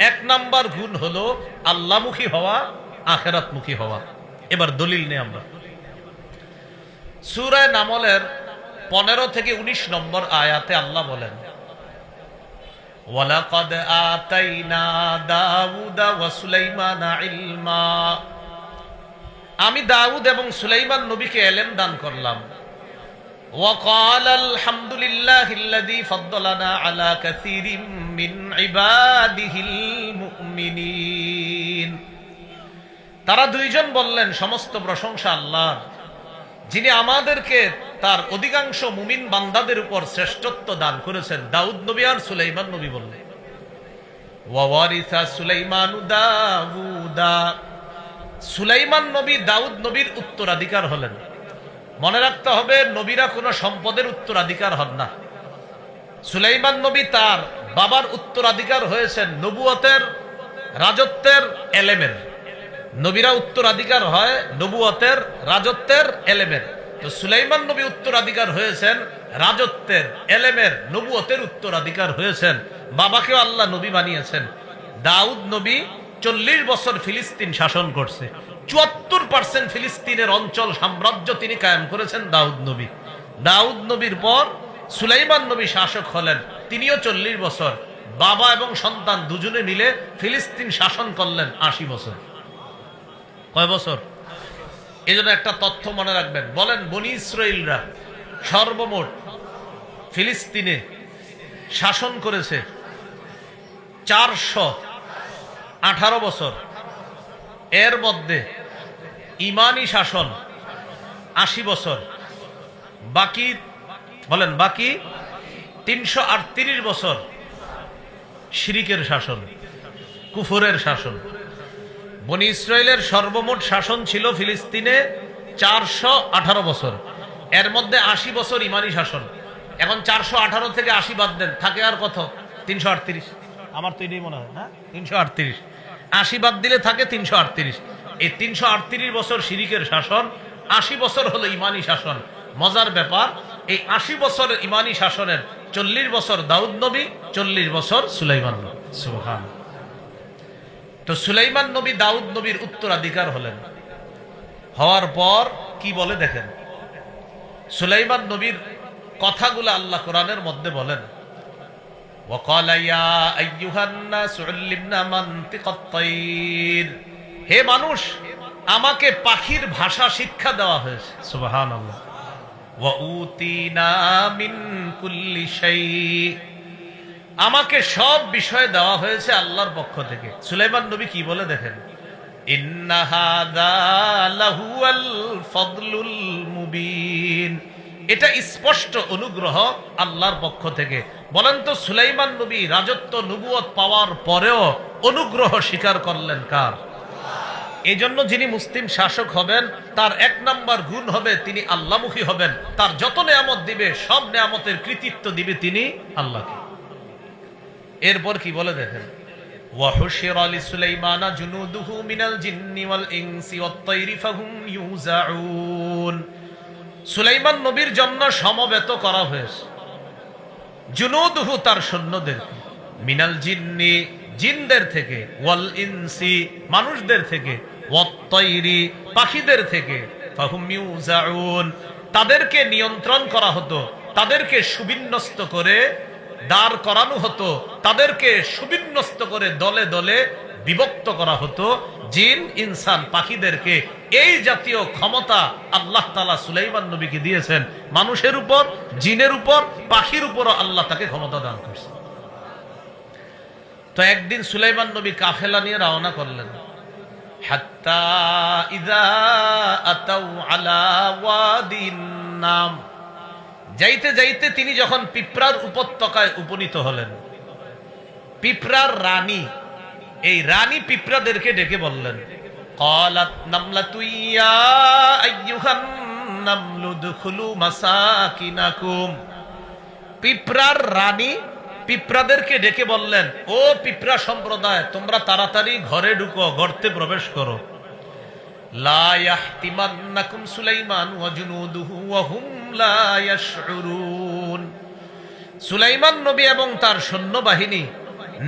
এক নাম্বার গুণ হলো আল্লাহমুখী হওয়া, আখিরাতমুখী হওয়া। এবার দলিল নেই আমরা। সূরা নামলের 15 থেকে 19 নম্বর আয়াতে আল্লাহ বলেন, ওয়ালাকাদ আতাইনা দাউদা ওয়া সুলাইমানা ইলমা। আমি দাউদ এবং সুলাইমান নবীকে ইলম দান করলাম। ওয়া ক্বালা আলহামদুলিল্লাহিল্লাযী ফাদ্দালানা আলা কাসীরিম মিন ইবাদিহিল মুমিনিন। তারা দুইজন বললেন সমস্ত প্রশংসা আল্লাহর, যিনি আমাদেরকে তার অধিকাংশ মুমিন বান্দাদের উপর শ্রেষ্ঠত্ব দান করেছেন। দাউদ নবী আর সুলাইমান নবী বললেন, ওয়া ওয়ারিসা সুলাইমানু দাউদা। সুলাইমান নবী দাউদ নবীর উত্তরাধিকার হলেন। মনে রাখতে হবে, নবীরা কোনো সম্পদের উত্তরাধিকার হন না। সুলাইমান নবী তার বাবার উত্তরাধিকার হয়েছেন নবুয়তের, রাজত্বের, এলেমের। নবীরা উত্তরাধিকার হয় নবুয়তের, রাজত্বের, এলেমের। তো সুলাইমান নবী উত্তরাধিকার হয়েছেন রাজত্বের, এলেমের, নবুয়তের উত্তরাধিকার হয়েছেন। বাবাকেও আল্লাহ নবী বানিয়েছেন। দাউদ নবী 40 বছর ফিলিস্তিন শাসন করছে। 74% ফিলিস্তিনের অঞ্চল সাম্রাজ্য তিনি কায়েম করেছেন দাউদ নবী। দাউদ নবীর পর সুলাইমান নবী শাসক হলেন, তিনিও 40 বছর। বাবা এবং সন্তান দুজনে মিলে ফিলিস্তিন শাসন করলেন 80 বছর। কয় বছর? এই জন্য একটা তথ্য মনে রাখবেন। বলেন, বনি ইসরাইলরা সর্বমোট ফিলিস্তিনে শাসন করেছে 418 বছর। এর মধ্যে ইমানি শাসন 80 বছর, বাকি বলেন বাকি 338 বছর শিরিকের শাসন, কুফরের শাসন। বনি ইসরায়েলের সর্বমোট শাসন ছিল ফিলিস্তিনে 418 বছর। এর মধ্যে 80 বছর ইমানি শাসন। এখন 418 থেকে 80 বাদ দেন, থাকে আর কত? 338। আমার তো এটাই মনে হয়, হ্যাঁ 338। 80 বাদ দিলে থাকে 338। এই 338 বছর শিরিকের শাসন, 80 বছর হলো ইমানি শাসন। মজার ব্যাপার, এই 80 বছর ইমানি শাসনের 40 বছর দাউদ নবী, 40 বছর সুলাইমান নবী। সুবহানাল্লাহ। তো সুলাইমান নবী দাউদ নবীর উত্তরাধিকার হলেন। হওয়ার পর কি বলে দেখেন, সুলাইমান নবীর কথাগুলো আল্লাহ কোরআনের মধ্যে বলেন, ওয়াকালা ইয়া আইয়ুহান নাস উল্লিমনা মানতিকাত তায়র। হে মানুষ, আমাকে পাখির ভাষা শিক্ষা দেওয়া হয়েছে। সুবহানাল্লাহ। ওয়া উতিনা মিন কুল্লি শাই। আমাকে সব বিষয় দেওয়া হয়েছে আল্লাহর পক্ষ থেকে। সুলাইমান নবী কি বলে দেখেন, ইন্না হাযা লাহুয়াল ফাদলুল মুবিন। এটা স্পষ্ট অনুগ্রহ আল্লাহর পক্ষ থেকে। বলেন তো, সুলাইমান নবী রাজত্ব নবুয়ত পাওয়ার পরেও অনুগ্রহ স্বীকার করলেন কার? এই জন্য যিনি মুসলিম শাসক হবেন তার এক নাম্বার গুণ হবে তিনি আল্লাহমুখী হবেন। তার যত নেয়ামত দিবে সব নেয়ামতের কৃতিত্ব দিবে তিনি আল্লাহকে। এরপর কি বলে দেখেন, ওয়াহুশিরা লিসুলাইমানা জুনুদুহু মিনাল জিন্নি ওয়াল ইনসি ওয়াত তায়রি ফাহুম ইউজাউন। সুলাইমান নবীর জন্য সমবেত করা হয়েছে জুনুদুহু, তার সৈন্যদেরকে, মিনাল জিন্নি জিনদের থেকে, ওয়াল ইনসি মানুষদের থেকে, ওয়াত তায়রি পাখিদের থেকে, ফাহুম ইউজাউন তাদেরকে নিয়ন্ত্রণ করা হতো, তাদেরকে সুবিন্যস্ত করে দাঁড় করানো হতো, তাদেরকে সুবিন্যস্ত করে দলে দলে বিভক্ত করা হতো, জিন ইনসান পাখিদেরকে। এই জাতীয় ক্ষমতা আল্লাহ তাআলা সুলাইমান নবীকে দিয়েছেন। মানুষের উপর, জিনের উপর, পাখির উপরও আল্লাহ তাকে ক্ষমতা দান করছে। তো একদিন সুলাইমান নবী কাফেলা নিয়ে রওনা করলেন। হাত্তা ইযা আতাউ আলা ওয়াদিন নাম, যাইতে যাইতে তিনি যখন পিঁপড়ার উপত্যকায় উপনীত হলেন, পিঁপড়ার রানী, এই রানী পিঁপড়াদেরকে ডেকে বললেন, ক্বালাত নামলাতু ইয়া আইয়ুহান নামলু দুখুলু মাসাকিনাকুম। পিঁপড়ার রানী পিঁপড়াদেরকে ডেকে বললেন, ও পিঁপড়া সম্প্রদায়, তোমরা তাড়াতাড়ি ঘরে ঢুকো, গর্তে প্রবেশ করো। লা ইয়াহতিমান্নাকুম সুলাইমান ওয়া জুনুদুহু ওয়া হুম লা ইয়াশউরুন। সুলাইমান নবী এবং তার সৈন্যবাহিনী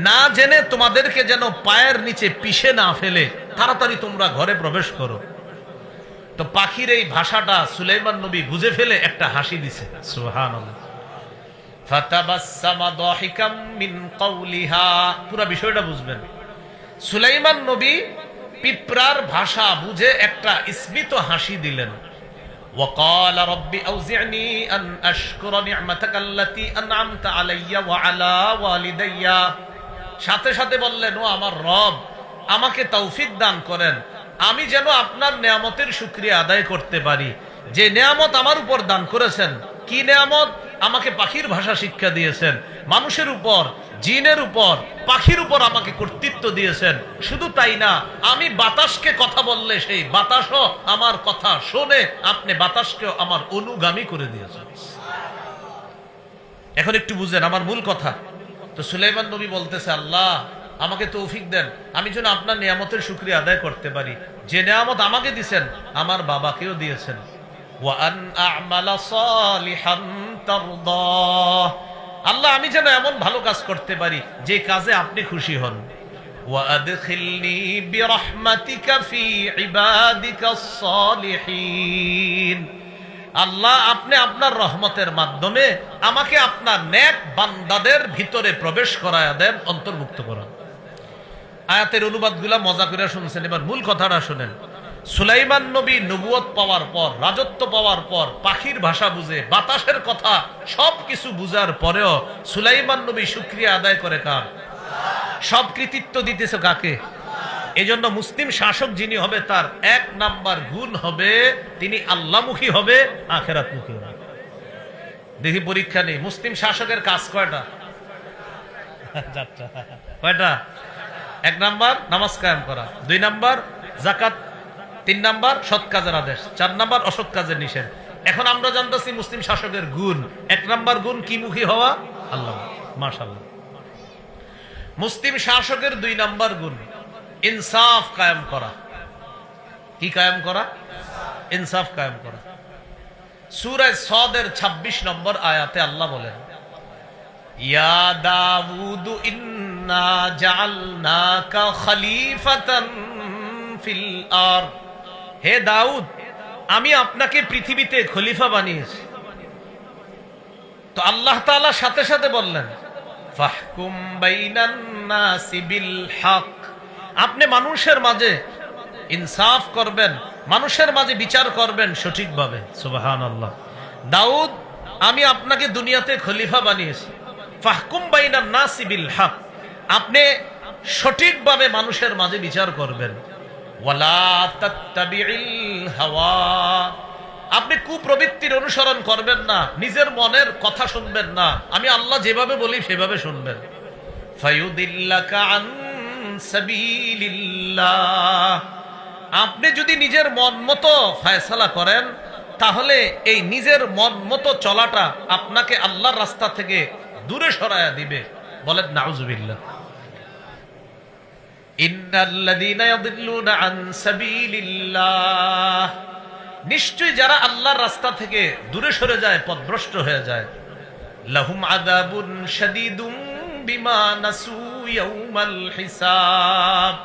না জেনে তোমাদেরকে যেন পায়ের নিচে পিষে না ফেলে, তাড়াতাড়ি তোমরা ঘরে প্রবেশ করো। তো পাখির এই ভাষাটা সুলাইমান নবী বুঝে ফেলে একটা হাসি দিছে। সুবহানাল্লাহ। ফাতাবাসসামা দাহিকাম মিন কাওলিহা, পুরো বিষয়টা বুঝবেন। সুলাইমান নবী পিঁপড়ার ভাষা বুঝে একটা স্মিত হাসি দিলেন। وقال رب أوزعني أن أشكر نعمتك التي أنعمت علي وعلى والدي। সাথে সাথে বললেন, ও আমার রব, আমাকে তৌফিক দান করেন, আমি যেন আপনার নেয়ামতের শুকরিয়া আদায় করতে পারি। যে নেয়ামত আমার উপর দান করেছেন, কি নেয়ামত? আমাকে পাখির ভাষা শিক্ষা দিয়েছেন, মানুষের উপর, জিনের উপর, পাখির উপর আমাকে কর্তৃত্ব দিয়েছেন। শুধু তাই না, আমি বাতাসকে কথা বললে সেই বাতাসও আমার কথা শোনে, আপনি বাতাসকেও আমার অনুগামী করে দিয়েছেন। এখন একটু বুঝেন আমার মূল কথা। তো সুলাইমান নবী বলতেছে, আল্লাহ আমাকে তৌফিক দেন, আমি যেন আপনার নিয়ামতের শুকরিয়া আদায় করতে পারি। যে নিয়ামত আমাকে দিয়েছেন আমার বাবাকেও দিয়েছেন। ওয়া আন আ'মালা সালিহান তারদাহ, আল্লাহ আমি যেন এমন ভালো কাজ করতে পারি যে কাজে আপনি খুশি হন। ওয়া আদখিলনি বিরহমাতিকা ফি ইবাদিকাস সালিহিন, আল্লাহ আপনি আপনার রহমতের মাধ্যমে আমাকে আপনার নেক বান্দাদের ভিতরে প্রবেশ করায়া দেন, অন্তর্ভুক্ত করান। আয়াতের অনুবাদগুলা মজা করে শুনছেন, এবার মূল কথাটা শুনেন। সুলাইমান নবী নবুয়ত পাওয়ার পর, রাজত্ব পাওয়ার পর, পাখির ভাষা বুঝে, বাতাসের কথা সবকিছু বুঝার পরেও সুলাইমান নবী শুকরিয়া আদায় করে কার? সব কৃতিত্ব দিতেছে কাকে? এজন্য মুসলিম শাসক যিনি হবে তার এক নাম্বার গুণ হবে তিনি আল্লাহমুখী হবে, আখিরাতমুখী হবে। দেখি পরীক্ষা নেই, মুসলিম শাসকের কাজ কয়টা? কয়টা? এক নাম্বার নামাজ কায়েম করা, দুই নাম্বার যাকাত, তিন নাম্বার সৎ কাজের আদেশ, চার নাম্বার অসৎ কাজের নিষেধ। এখন আমরা জানতেছি মুসলিম শাসকের গুণ, এক নাম্বার গুণ কি মুখী হওয়া? আল্লাহ। মাশাআল্লাহ। মুসলিম শাসকের দুই নাম্বার গুণ ইনসাফ কায়েম করা। কি কায়েম করা? ইনসাফ কায়েম করা। সূরা সদের 26 নম্বর আয়াতে আল্লাহ বলেন, ইয়া দাউদ ইন্না জাআলনাকা খলিফাতান ফিল আরদ, হে দাউদ আমি আপনাকে পৃথিবীতে খলিফা বানিয়েছি। তো আল্লাহ তাআলা সাথে সাথে বললেন, ফাহকুম বাইনান নাসি বিল হক, আপনি মানুষের মাঝে ইনসাফ করবেন, মানুষের মাঝে বিচার করবেন সঠিকভাবে। সুবহানাল্লাহ। দাউদ আমি আপনাকে দুনিয়াতে খলিফা বানিয়েছি। ফাহকুম বাইনান নাসি বিল হক, আপনি সঠিকভাবে মানুষের মাঝে বিচার করবেন। ওয়ালা তাত্তাবিল হাওয়া, আপনি কুপ্রবৃত্তির অনুসরণ করবেন না, নিজের মনের কথা শুনবেন না, আমি আল্লাহ যেভাবে বলি সেভাবে শুনবেন। ফায়ুদিল্লাকা আন সাবিলিল্লাহ, আপনি যদি নিজের মন মতো ফয়সালা করেন তাহলে এই নিজের মন মতো চলাটা আপনাকে আল্লাহর রাস্তা থেকে দূরে সরায়া দিবে। বলেন নাউজুবিল্লাহ। ইন্নাল্লাযীনা ইয়াদিল্লুনা আন সাবিলিল্লাহ, নিশ্চয়ই যারা আল্লাহর রাস্তা থেকে দূরে সরে যায়, পথভ্রষ্ট হয়ে যায়, লাহুম আযাবুন শাদীদুম বিমা নাসু ইয়াউমাল হিসাব।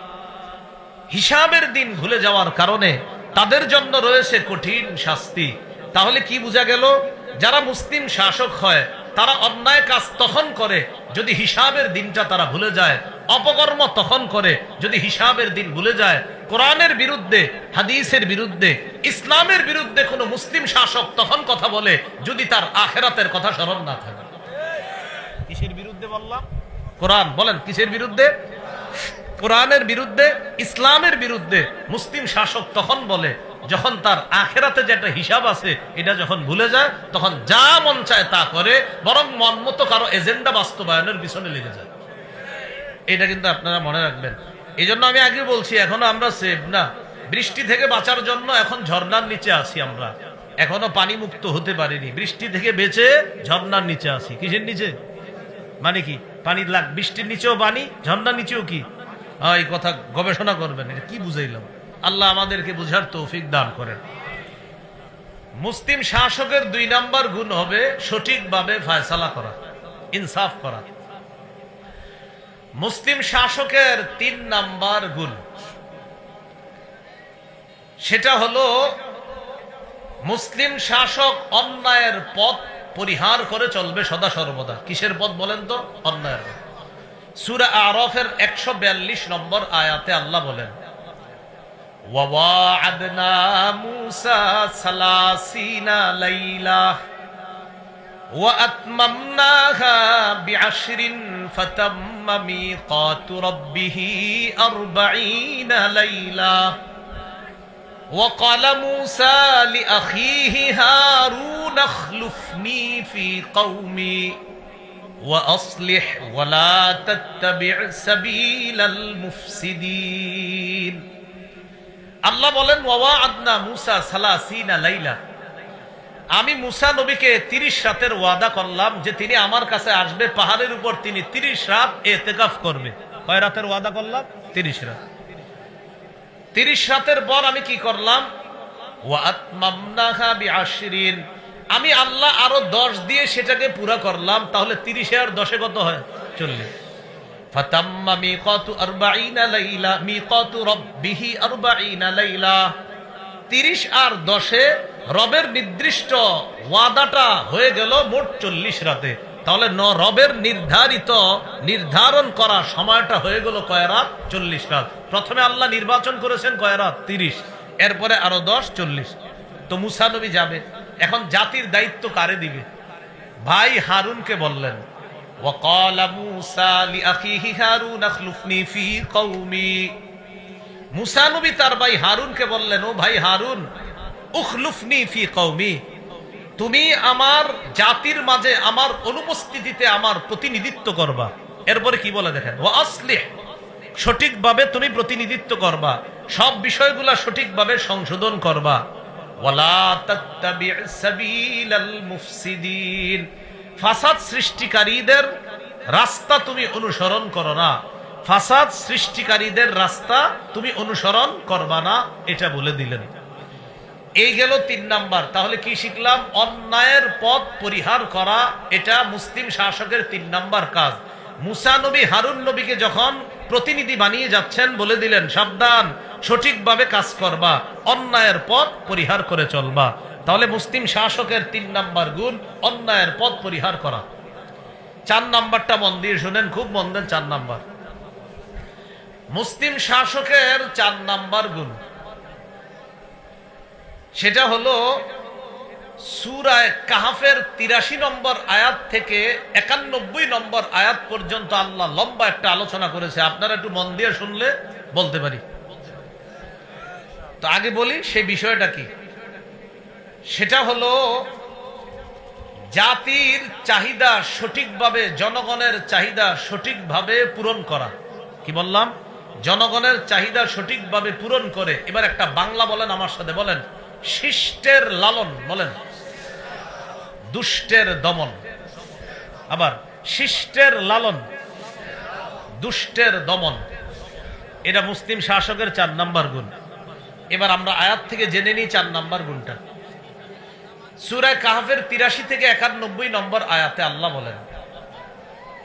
হিসাবের দিন ভুলে যাওয়ার কারণে তাদের জন্য রয়েছে কঠিন শাস্তি। তাহলে কি বোঝা গেল? যারা মুসলিম শাসক হয় তারা অন্যায় কাজ তখন করে যদি হিসাবের দিনটা তারা ভুলে যায়, অপকর্ম তখন করে যদি হিসাবের দিন ভুলে যায়। কোরআনের বিরুদ্ধে, হাদিসের বিরুদ্ধে, ইসলামের বিরুদ্ধে কোনো মুসলিম শাসক তখন কথা বলে যদি তার আখেরাতের কথা স্মরণ না থাকে। কিসের বিরুদ্ধে বললাম? কোরআন। বলেন কিসের বিরুদ্ধে? কোরআনের বিরুদ্ধে, ইসলামের বিরুদ্ধে মুসলিম শাসক তখন বলে যখন তার আখেরাতে যেটা হিসাব আছে এটা যখন ভুলে যায়, তখন যা মন চায় তা করে, বরং মন মতো কারো এজেন্ডা বাস্তবায়নের পিছনে লেগে যায়। এটা কিন্তু আপনারা মনে রাখবেন। এই জন্য আমি আগে বলছি, এখনো আমরা সেভ না। বৃষ্টি থেকে বাঁচার জন্য এখন ঝর্ণার নিচে আছি আমরা, এখনো পানি মুক্ত হতে পারিনি। বৃষ্টি থেকে বেঁচে ঝর্ণার নিচে আছি। কিসের নিচে? মানে কি? পানি লাগ, বৃষ্টির নিচেও পানি, ঝর্ণার নিচেও কি? এই কথা গবেষণা করবেন। এটা কি বুঝাইলাম? আল্লাহ আমাদেরকে বুঝার তৌফিক দান করেন। মুসলিম শাসকের 2 নাম্বার গুণ হবে সঠিকভাবে ফয়সালা করা, ইনসাফ করা। মুসলিম শাসকের 3 নাম্বার গুণ, সেটা হলো মুসলিম শাসক অন্যায়ের পথ পরিহার করে চলবে সদা সর্বদা। কিসের পথ বলেন তো? অন্যায়ের পথ। সূরা আরাফের 142 নম্বর আয়াতে আল্লাহ বলেন, ওয়াওয়া'আদনা মূসা 30 লাইলা ওয়া আতমামনাহা বি'আশরিন ফাতাম্মা মিকাতু রাব্বিহি 40 লাইলা وقال موسى لأخيه هارون اخلفني في قومي وأصلح ولا تتبع سبيل المفسدين। আল্লাহ বলেন, ওয়াওয়া'আদনা মূসা 30 লাইলা, আমি মূসা নবীকে 30 রাতের ওয়াদা করলাম যে তিনি আমার কাছে আসবে, পাহাড়ের উপর তিনি 30 রাত ইতিকাফ করবে। কয় রাতের ওয়াদা করলাম? 30 রাত। 30 রাতের পর আমি কি করলাম? ওয়া আতমামনাহা বি'আশরিন, আমি আল্লাহ আরো 10 দিয়ে সেটাকে পুরা করলাম। তাহলে 30 আর 10 কত হয়? 40। ফাতাম্মা মিকাতু 40 লাইলা মিকাতু রাব্বিহি 40 লাইলা, 30 আর 10 রবের নির্দিষ্ট ওয়াদাটা হয়ে গেল মোট 40 রাতে। তাহলে রবের নির্ধারণ করা সময়টা হয়ে গেল কয় রাত? 40 রাত। প্রথমে আল্লাহ নির্বাচন করেছেন কয় রাত? 30। এরপরে আরো 10, 40। তো মূসা নবী যাবে। এখন জাতির দায়িত্ব কারে দিবে? ভাই হারুনকে বললেন, ওয়াকালা মূসা লিআখিহি হারুন আখলুফনি ফি কওমি, মূসা নবী তার ভাই হারুনকে বললেন, ও ভাই হারুন, উখলুফনি ফি কওমি, তুমি আমার জাতির মাঝে আমার অনুপস্থিতিতে আমার প্রতিনিধিত্ব করবা। এরপরে কি বলে দেখেন, ওয়া আসলিহ, সঠিকভাবে তুমি প্রতিনিধিত্ব করবা, সব বিষয়গুলা সঠিকভাবে সংশোধন করবা। ওয়ালা তাত্তাবি' সাবিলাল মুফসিদিন, ফাসাদ সৃষ্টিকারীদের রাস্তা তুমি অনুসরণ করো না, ফাসাদ সৃষ্টিকারীদের রাস্তা তুমি অনুসরণ করবা না, এটা বলে দিলেন। এই গেল 3 নাম্বার। তাহলে কি শিখলাম? অন্যায়ের পথ পরিহার করা, এটা মুসলিম শাসকের 3 নাম্বার কাজ। মূসা নবী হারুন নবীকে যখন প্রতিনিধি বানিয়ে যাচ্ছেন বলে দিলেন, সাবধান, সঠিকভাবে কাজ করবা, অন্যায়ের পথ পরিহার করে চলবা। তাহলে মুসলিম শাসকের 3 নাম্বার গুণ অন্যায়ের পথ পরিহার করা। 4 নাম্বারটা মন দিয়ে শুনেন, খুব মন দেন। 4 নাম্বার মুসলিম শাসকের 4 নাম্বার গুণ, সেটা হলো সূরা কাহফের 83 নম্বর আয়াত থেকে 91 নম্বর আয়াত পর্যন্ত আল্লাহ লম্বা একটা আলোচনা করেছে। আপনারা একটু মন দিয়ে শুনলে বলতে পারি। তো আগে বলি সেই বিষয়টা কি। সেটা হলো জাতির চাহিদা সঠিকভাবে, জনগণের চাহিদা সঠিকভাবে পূরণ করা। কি বললাম? জনগণের চাহিদা সঠিকভাবে পূরণ করে। এবার একটা বাংলা বলেন আমার সাথে, বলেন শিষ্টের লালন, বলেন দুষ্টের দমন। আবার শিষ্টের লালন, দুষ্টের দমন, এটা মুসলিম শাসকের 4 নাম্বার গুণ। এবার আমরা আয়াত থেকে জেনে নিই 4 নাম্বার গুণটা। সূরা কাহফের 83 থেকে 91 নম্বর আয়াতে আল্লাহ বলেন,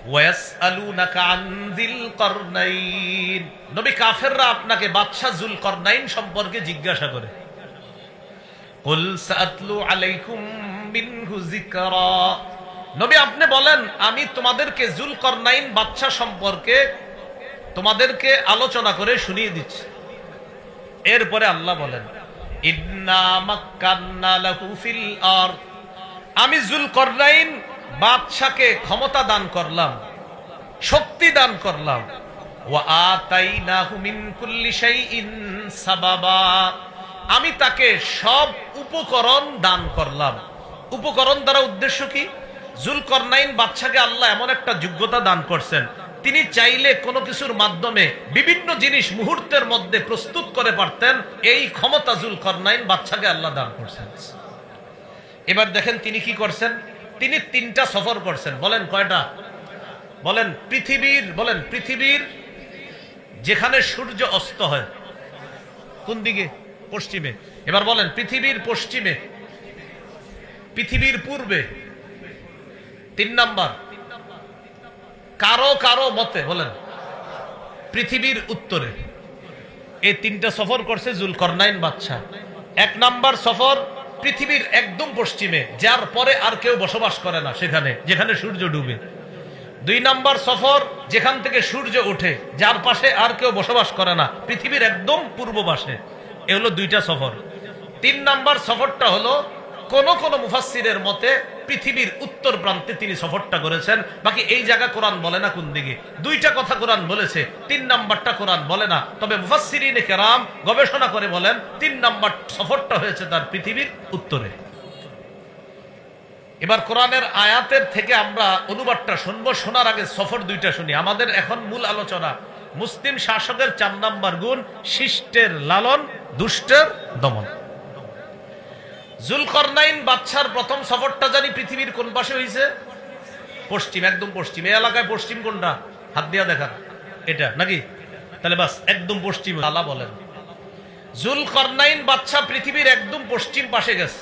ওয়াসআলুনাকা আন যিল করনাইন, নবী কাফেররা আপনাকে বাদশা যুল করনাইন সম্পর্কে জিজ্ঞাসা করে। কুল সাআতলু আলাইকুম মিনহু যিকরা, নবী আপনি বলেন আমি তোমাদেরকে যুল করনাইন বাদশা সম্পর্কে তোমাদেরকে আলোচনা করে শুনিয়ে দিচ্ছি। এরপরে আল্লাহ বলেন ইন্না মাক্কান্না লাহু ফিল আরদ, আমি যুল করনাইন বাদশাকে ক্ষমতা দান করলাম, শক্তি দান করলাম। ওয়া আতাইনাহু মিন কুল্লি শাইইন সাবাবা, আমি তাকে সব উপকরণ দান করলাম। উপকরণ দ্বারা উদ্দেশ্য কি? যুলকরনাইন বাদশাকে আল্লাহ এমন একটা যোগ্যতা দান করছেন, তিনি চাইলে কোনো কিছুর মাধ্যমে বিভিন্ন জিনিস মুহূর্তের মধ্যে প্রস্তুত করে পারতেন। এই ক্ষমতা যুলকরনাইন বাদশাকে আল্লাহ দান করছেন। এবার দেখেন তিনি কি করছেন, তিনি 3টা সফর করছেন। বলেন কয়টা? বলেন পৃথিবীর যেখানে সূর্য অস্ত হয় কোন দিকে? পশ্চিমে। এবার বলেন পৃথিবীর পশ্চিমে, পৃথিবীর পূর্বে, 3 নাম্বার কারো মতে বলেন পৃথিবীর উত্তরে। এই 3টা সফর করছে যুলকরনাইন বাদশা। 1 নাম্বার সফর পৃথিবীর একদম পশ্চিমে, যার পরে আর কেউ বসবাস করে না সেখানে, যেখানে সূর্য ডুবে। 2 নাম্বার সফর যেখান থেকে সূর্য ওঠে, যার পাশে আর কেউ বসবাস করে না, পৃথিবীর একদম পূর্ব পাশে। এ হলো 2টা সফর। 3 নাম্বার সফরটা হলো কোন মুফাসসিরের মতে পৃথিবীর উত্তর প্রান্তে তিনি সফরটা করেছেন। বাকি এই জায়গা কোরআন বলে না কোন দিকে। 2টা কথা কোরআন বলেছে, 3 নাম্বারটা কোরআন বলে না। তবে মুফাসসিরিনে কেরাম গবেষণা করে বলেন 3 নাম্বার সফরটা হয়েছে তার পৃথিবীর উত্তরে। এবার কোরআনের আয়াতের থেকে আমরা অনুবাদটা শুনবো, শোনার আগে সফর 2টা শুনি। আমাদের এখন মূল আলোচনা মুসলিম শাসকের 4 নাম্বার গুণ, শিষ্টের লালন, দুষ্টের দমন। যুলকরনাইন বাদশার প্রথম সফরটা জানি পৃথিবীর কোন পাশে হয়েছে? পশ্চিম, একদম পশ্চিম। এই এলাকায় পশ্চিম কোনটা? হাত দিয়া দেখান। এটা নাকি? তাহলে বাস একদম পশ্চিম। আল্লাহ বলেন যুলকরনাইন বাদশা পৃথিবীর একদম পশ্চিম পাশে গেছে,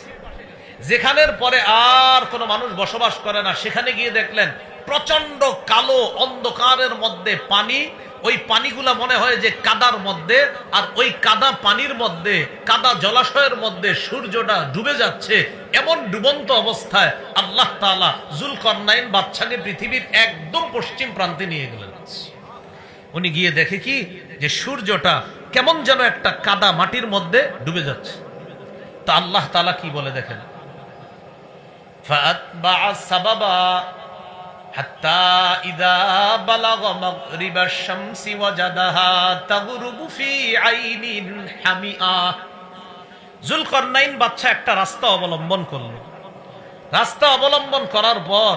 যেখানের পরে আর কোনো মানুষ বসবাস করে না। সেখানে গিয়ে দেখলেন প্রচন্ড কালো অন্ধকারের মধ্যে পানি। ওই পানিগুলা মনে হয় যে কাদার মধ্যে, আর ওই কাদা পানির মধ্যে, কাদা জলাশয়ের মধ্যে সূর্যটা ডুবে যাচ্ছে। এমন ডুবন্ত অবস্থায় আল্লাহ তাআলা যুলকরনাইন বাদশাকে পৃথিবীর একদম পশ্চিম প্রান্তে নিয়ে গেলেন। উনি গিয়ে দেখে কি যে সূর্যটা কেমন যেন একটা কাদা মাটির মধ্যে ডুবে যাচ্ছে। তা আল্লাহ তাআলা কি বলে দেখেন, ফাআতবাআ সাবাবা হাত্তা ইযা বালাগা মাগরিবাশ শামসি ওয়াজাদাহা তাগরুবু ফি আইনিন হামিআ। যুলকরনাইন বাদশা একটা রাস্তা অবলম্বন করল। রাস্তা অবলম্বন করার পর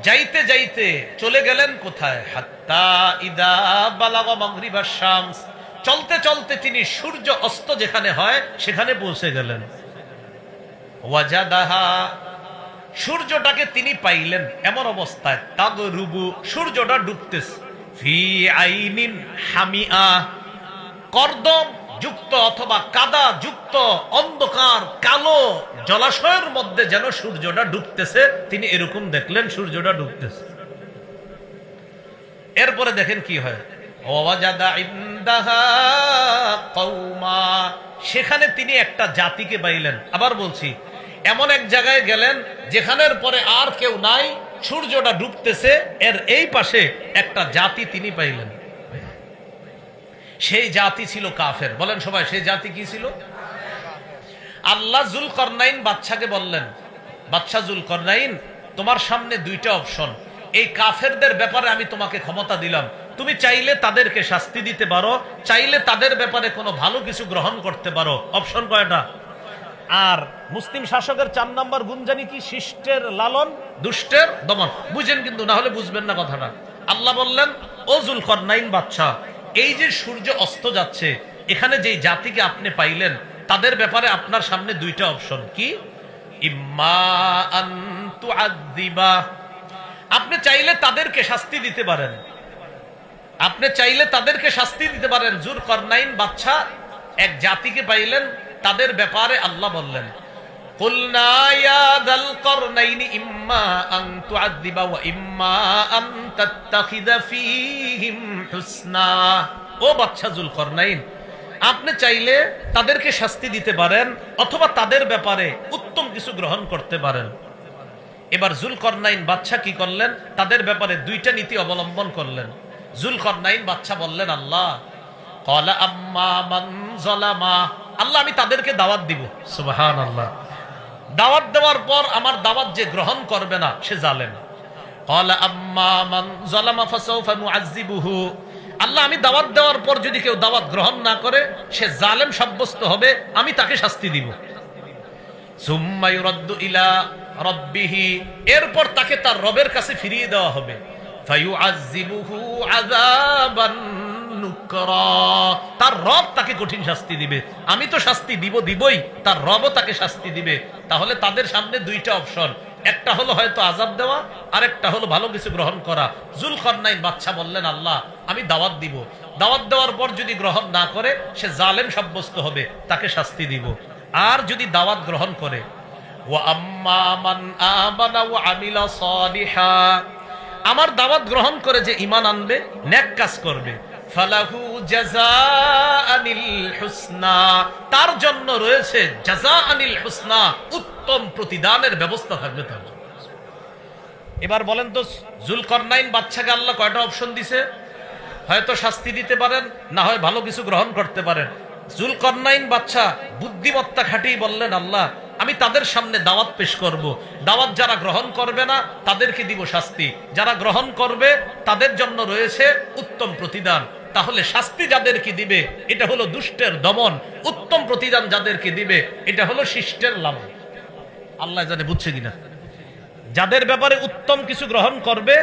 যাইতে যাইতে চলে গেলেন কোথায়? হাত্তা ইযা বালাগা মাগরিবাশ শামস, চলতে চলতে তিনি সূর্য অস্ত যেখানে হয় সেখানে পৌঁছে গেলেন। ওয়াজাদাহা, সূর্যটাকে তিনি পাইলেন এমন অবস্থায়, তাগরুবু, সূর্যটা ডুবতেছে, ফি আইনিন হামিআ, কর্দম যুক্ত অথবা কাদা যুক্ত অন্ধকার কালো জলাশয়ের মধ্যে যেন সূর্যটা ডুবতেছে। তিনি এরকম দেখলেন সূর্যটা ডুবতেছে। এরপরে দেখেন কি হয়, ওয়াজাদা ইনদাহা কওমা, সেখানে তিনি একটা জাতিকে পাইলেন। আবার বলছি, এমন এক জায়গায় গেলেন যেখানের পরে আর কেউ নাই, সূর্যটা ডুবতেছে, এর এই পাশে একটা জাতি তিনি পাইলেন। সেই জাতি ছিল কাফের। বলেন সবাই, সেই জাতি কি ছিল? আল্লাহ যুলকরনাইন বাদশাকে বললেন, বাদশা যুলকরনাইন, তোমার সামনে 2টা অপশন। এই কাফেরদের ব্যাপারে আমি তোমাকে ক্ষমতা দিলাম, তুমি চাইলে তাদেরকে শাস্তি দিতে পারো, চাইলে তাদের ব্যাপারে কোনো ভালো কিছু গ্রহণ করতে পারো। অপশন কয়টা? আর মুসলিম শাসকের 4 নাম্বার গুণ জানি কি? শিষ্টের লালন, দুষ্টের দমন। বুঝেন কিন্তু, না হলে বুঝবেন না কথাটা। আল্লাহ বললেন, ও যুলকরনাইন বাদশা, এই যে সূর্য অস্ত যাচ্ছে, এখানে যেই জাতিকে আপনি পাইলেন, তাদের ব্যাপারে আপনার সামনে 2টা অপশন। কি? ইম্মা আন তুআযযিবা, আপনি চাইলে তাদেরকে শাস্তি দিতে পারেন, আপনি চাইলে তাদেরকে শাস্তি দিতে পারেন। যুলকরনাইন বাদশা এক জাতিকে পাইলেন, তাদের ব্যাপারে আল্লাহ বললেন, কুলনা ইয়া যাল করনাইনি ইম্মা আন তুআযযিবা ওয়া ইম্মা আন তাত্তাখিযা ফীহিম হুসনা। ও বাদশা যুলকরনাইন, আপনি চাইলে তাদেরকে শাস্তি দিতে পারেন অথবা তাদের ব্যাপারে উত্তম কিছু গ্রহণ করতে পারেন। এবার যুলকরনাইন বাদশা কি করলেন? তাদের ব্যাপারে দুইটা নীতি অবলম্বন করলেন। যুলকরনাইন বাদশা বললেন, আল্লাহ ক্বালা আম্মা মান যালামা, আল্লাহ আমি তাদেরকে দাওয়াত দিব। সুবহানাল্লাহ। দাওয়াত দেওয়ার পর আমার দাওয়াত যে গ্রহণ করবে না সে জালেম। ক্বালা আম্মা মান যালামা ফাসাউফা নুআযযিবুহু, আল্লাহ আমি দাওয়াত দেওয়ার পর যদি কেউ দাওয়াত গ্রহণ না করে সে জালেম সাব্যস্ত হবে, আমি তাকে শাস্তি দিব। সুম্মা ইউরাদ্দু ইলা রাব্বিহি, এরপর তাকে তার রবের কাছে ফিরিয়ে দেওয়া হবে। ফায়ুআযযিবুহু আযাবান নুকরা, তার রব তাকে কঠিন শাস্তি দিবে। আমি তো শাস্তি দিবই, তার রবও তাকে শাস্তি দিবে। তাহলে তাদের সামনে দুইটা অপশন, একটা হলো হয়তো আযাব দেওয়া, আরেকটা হলো ভালো কিছু গ্রহণ করা। যুলকরনাইন বাদশা বললেন, আল্লাহ আমি দাওয়াত দিব, দাওয়াত দেওয়ার পর যদি গ্রহণ না করে সে জালেম সাব্যস্ত হবে, তাকে শাস্তি দিব। আর যদি দাওয়াত গ্রহণ করে, ওয়া আম্মা মান আমানা ওয়া আমিলা সালিহা, আমার দাওয়াত গ্রহণ করে যে ঈমান আনবে, নেক কাজ করবে, ফালাহু জাযাআনিল হুসনা, তার জন্য রয়েছে জাযাআনিল হুসনা, উত্তম প্রতিদানের ব্যবস্থা থাকবে তার জন্য। এবার বলেন তো, যুলকরনাইন বাদশাকে আল্লাহ কয়টা অপশন দিছে? হয়তো শাস্তি দিতে পারেন, না হয় ভালো কিছু গ্রহণ করতে পারেন। যুলকরনাইন বাদশা বুদ্ধিমত্তা খাটিয়ে বললেন, আল্লাহ আমি তাদের সামনে দাওয়াত পেশ করব, দাওয়াত যারা গ্রহণ করবে না তাদেরকে দিব শাস্তি, যারা গ্রহণ করবে তাদের জন্য রয়েছে উত্তম প্রতিদান। তাহলে শাস্তি যাদেরকে দিবে এটা হলো দুষ্টের দমন, উত্তম প্রতিদান যাদেরকে দিবে এটা হলো শিষ্টের লালন। আল্লাহ জানে বুঝছে কিনা। যাদের ব্যাপারে উত্তম কিছু গ্রহণ করবে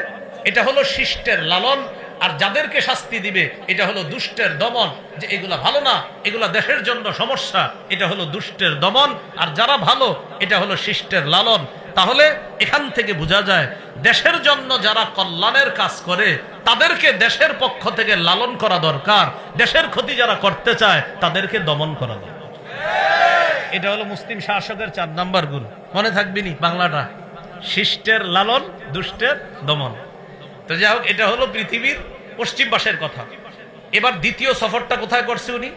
এটা হলো শিষ্টের লালন, আর যাদেরকে শাস্তি দিবে এটা হলো দুষ্টের দমন, যে এগুলা ভালো না, এগুলা দেশের জন্য সমস্যা, এটা হলো দুষ্টের দমন। আর যারা ভালো এটা হলো শিষ্টের লালন। তাহলে এখান থেকে বোঝা যায় দেশের জন্য যারা কল্যাণের কাজ করে তাদেরকে দেশের পক্ষ থেকে লালন করা দরকার, দেশের ক্ষতি যারা করতে চায় তাদেরকে দমন করা দরকার। এটা হলো মুসলিম শাসকের 4 নাম্বার গুণ। মনে থাকবেনি বাংলাটা, শিষ্টের লালন, দুষ্টের দমন। তো যাই হোক, এটা হলো পৃথিবীর পশ্চিম পাশের কথা। এবার দ্বিতীয় সফরটা কোথায় করছে উনি?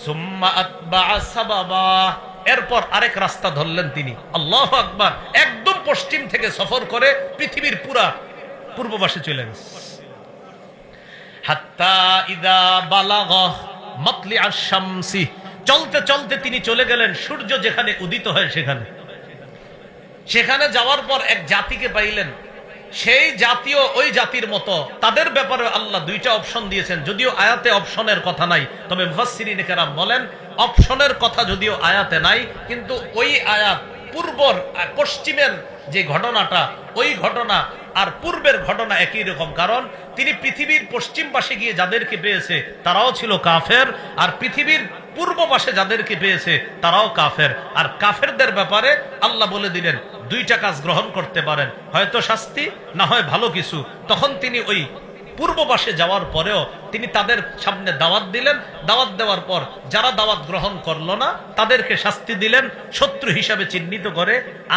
সুম্মা আতবাআ সাবাবা, এরপর আরেক রাস্তা ধরলেন তিনি। আল্লাহু আকবার। একদম পশ্চিম থেকে সফর করে পৃথিবীর পুরা পূর্ব পাশে চলে গেছে। হাত্তা ইযা বালাগা মাতলিআশ শামসি, চলতে চলতে তিনি চলে গেলেন সূর্য যেখানে উদিত হয় সেখানে। সেখানে যাওয়ার পর এক জাতিকে পাইলেন, সেই জাতীয় ওই জাতির মতো তাদের ব্যাপারে আল্লাহ দুইটা অপশন দিয়েছেন। যদিও আয়াতে অপশনের কথা নাই, তবে মুফাসসিরিনে কেরাম বলেন অপশনের কথা যদিও আয়াতে নাই, কিন্তু ওই আয়াত পূর্বর পশ্চিমের যে ঘটনাটা, ওই ঘটনা আর পূর্বের ঘটনা একই রকম। কারণ তিনি পৃথিবীর পশ্চিম পাশে গিয়ে যাদেরকে পেয়েছে তারাও ছিল কাফের, আর পৃথিবীর পূর্ব পাশে যাদেরকে পেয়েছে তারাও কাফের। আর কাফেরদের ব্যাপারে আল্লাহ বলে দিলেন দুইটা কাজ গ্রহণ করতে পারেন, হয়তো শাস্তি, না হয় ভালো কিছু। তখন তিনি ওই পূর্ব পাশে যাওয়ার পরেও তিনি তাদের সামনে দাওয়াত দিলেন। দাওয়াত দেওয়ার পর যারা দাওয়াত গ্রহণ করলো না তাদেরকে শাস্তি দিলেন শত্রু হিসাবে চিহ্নিত করে,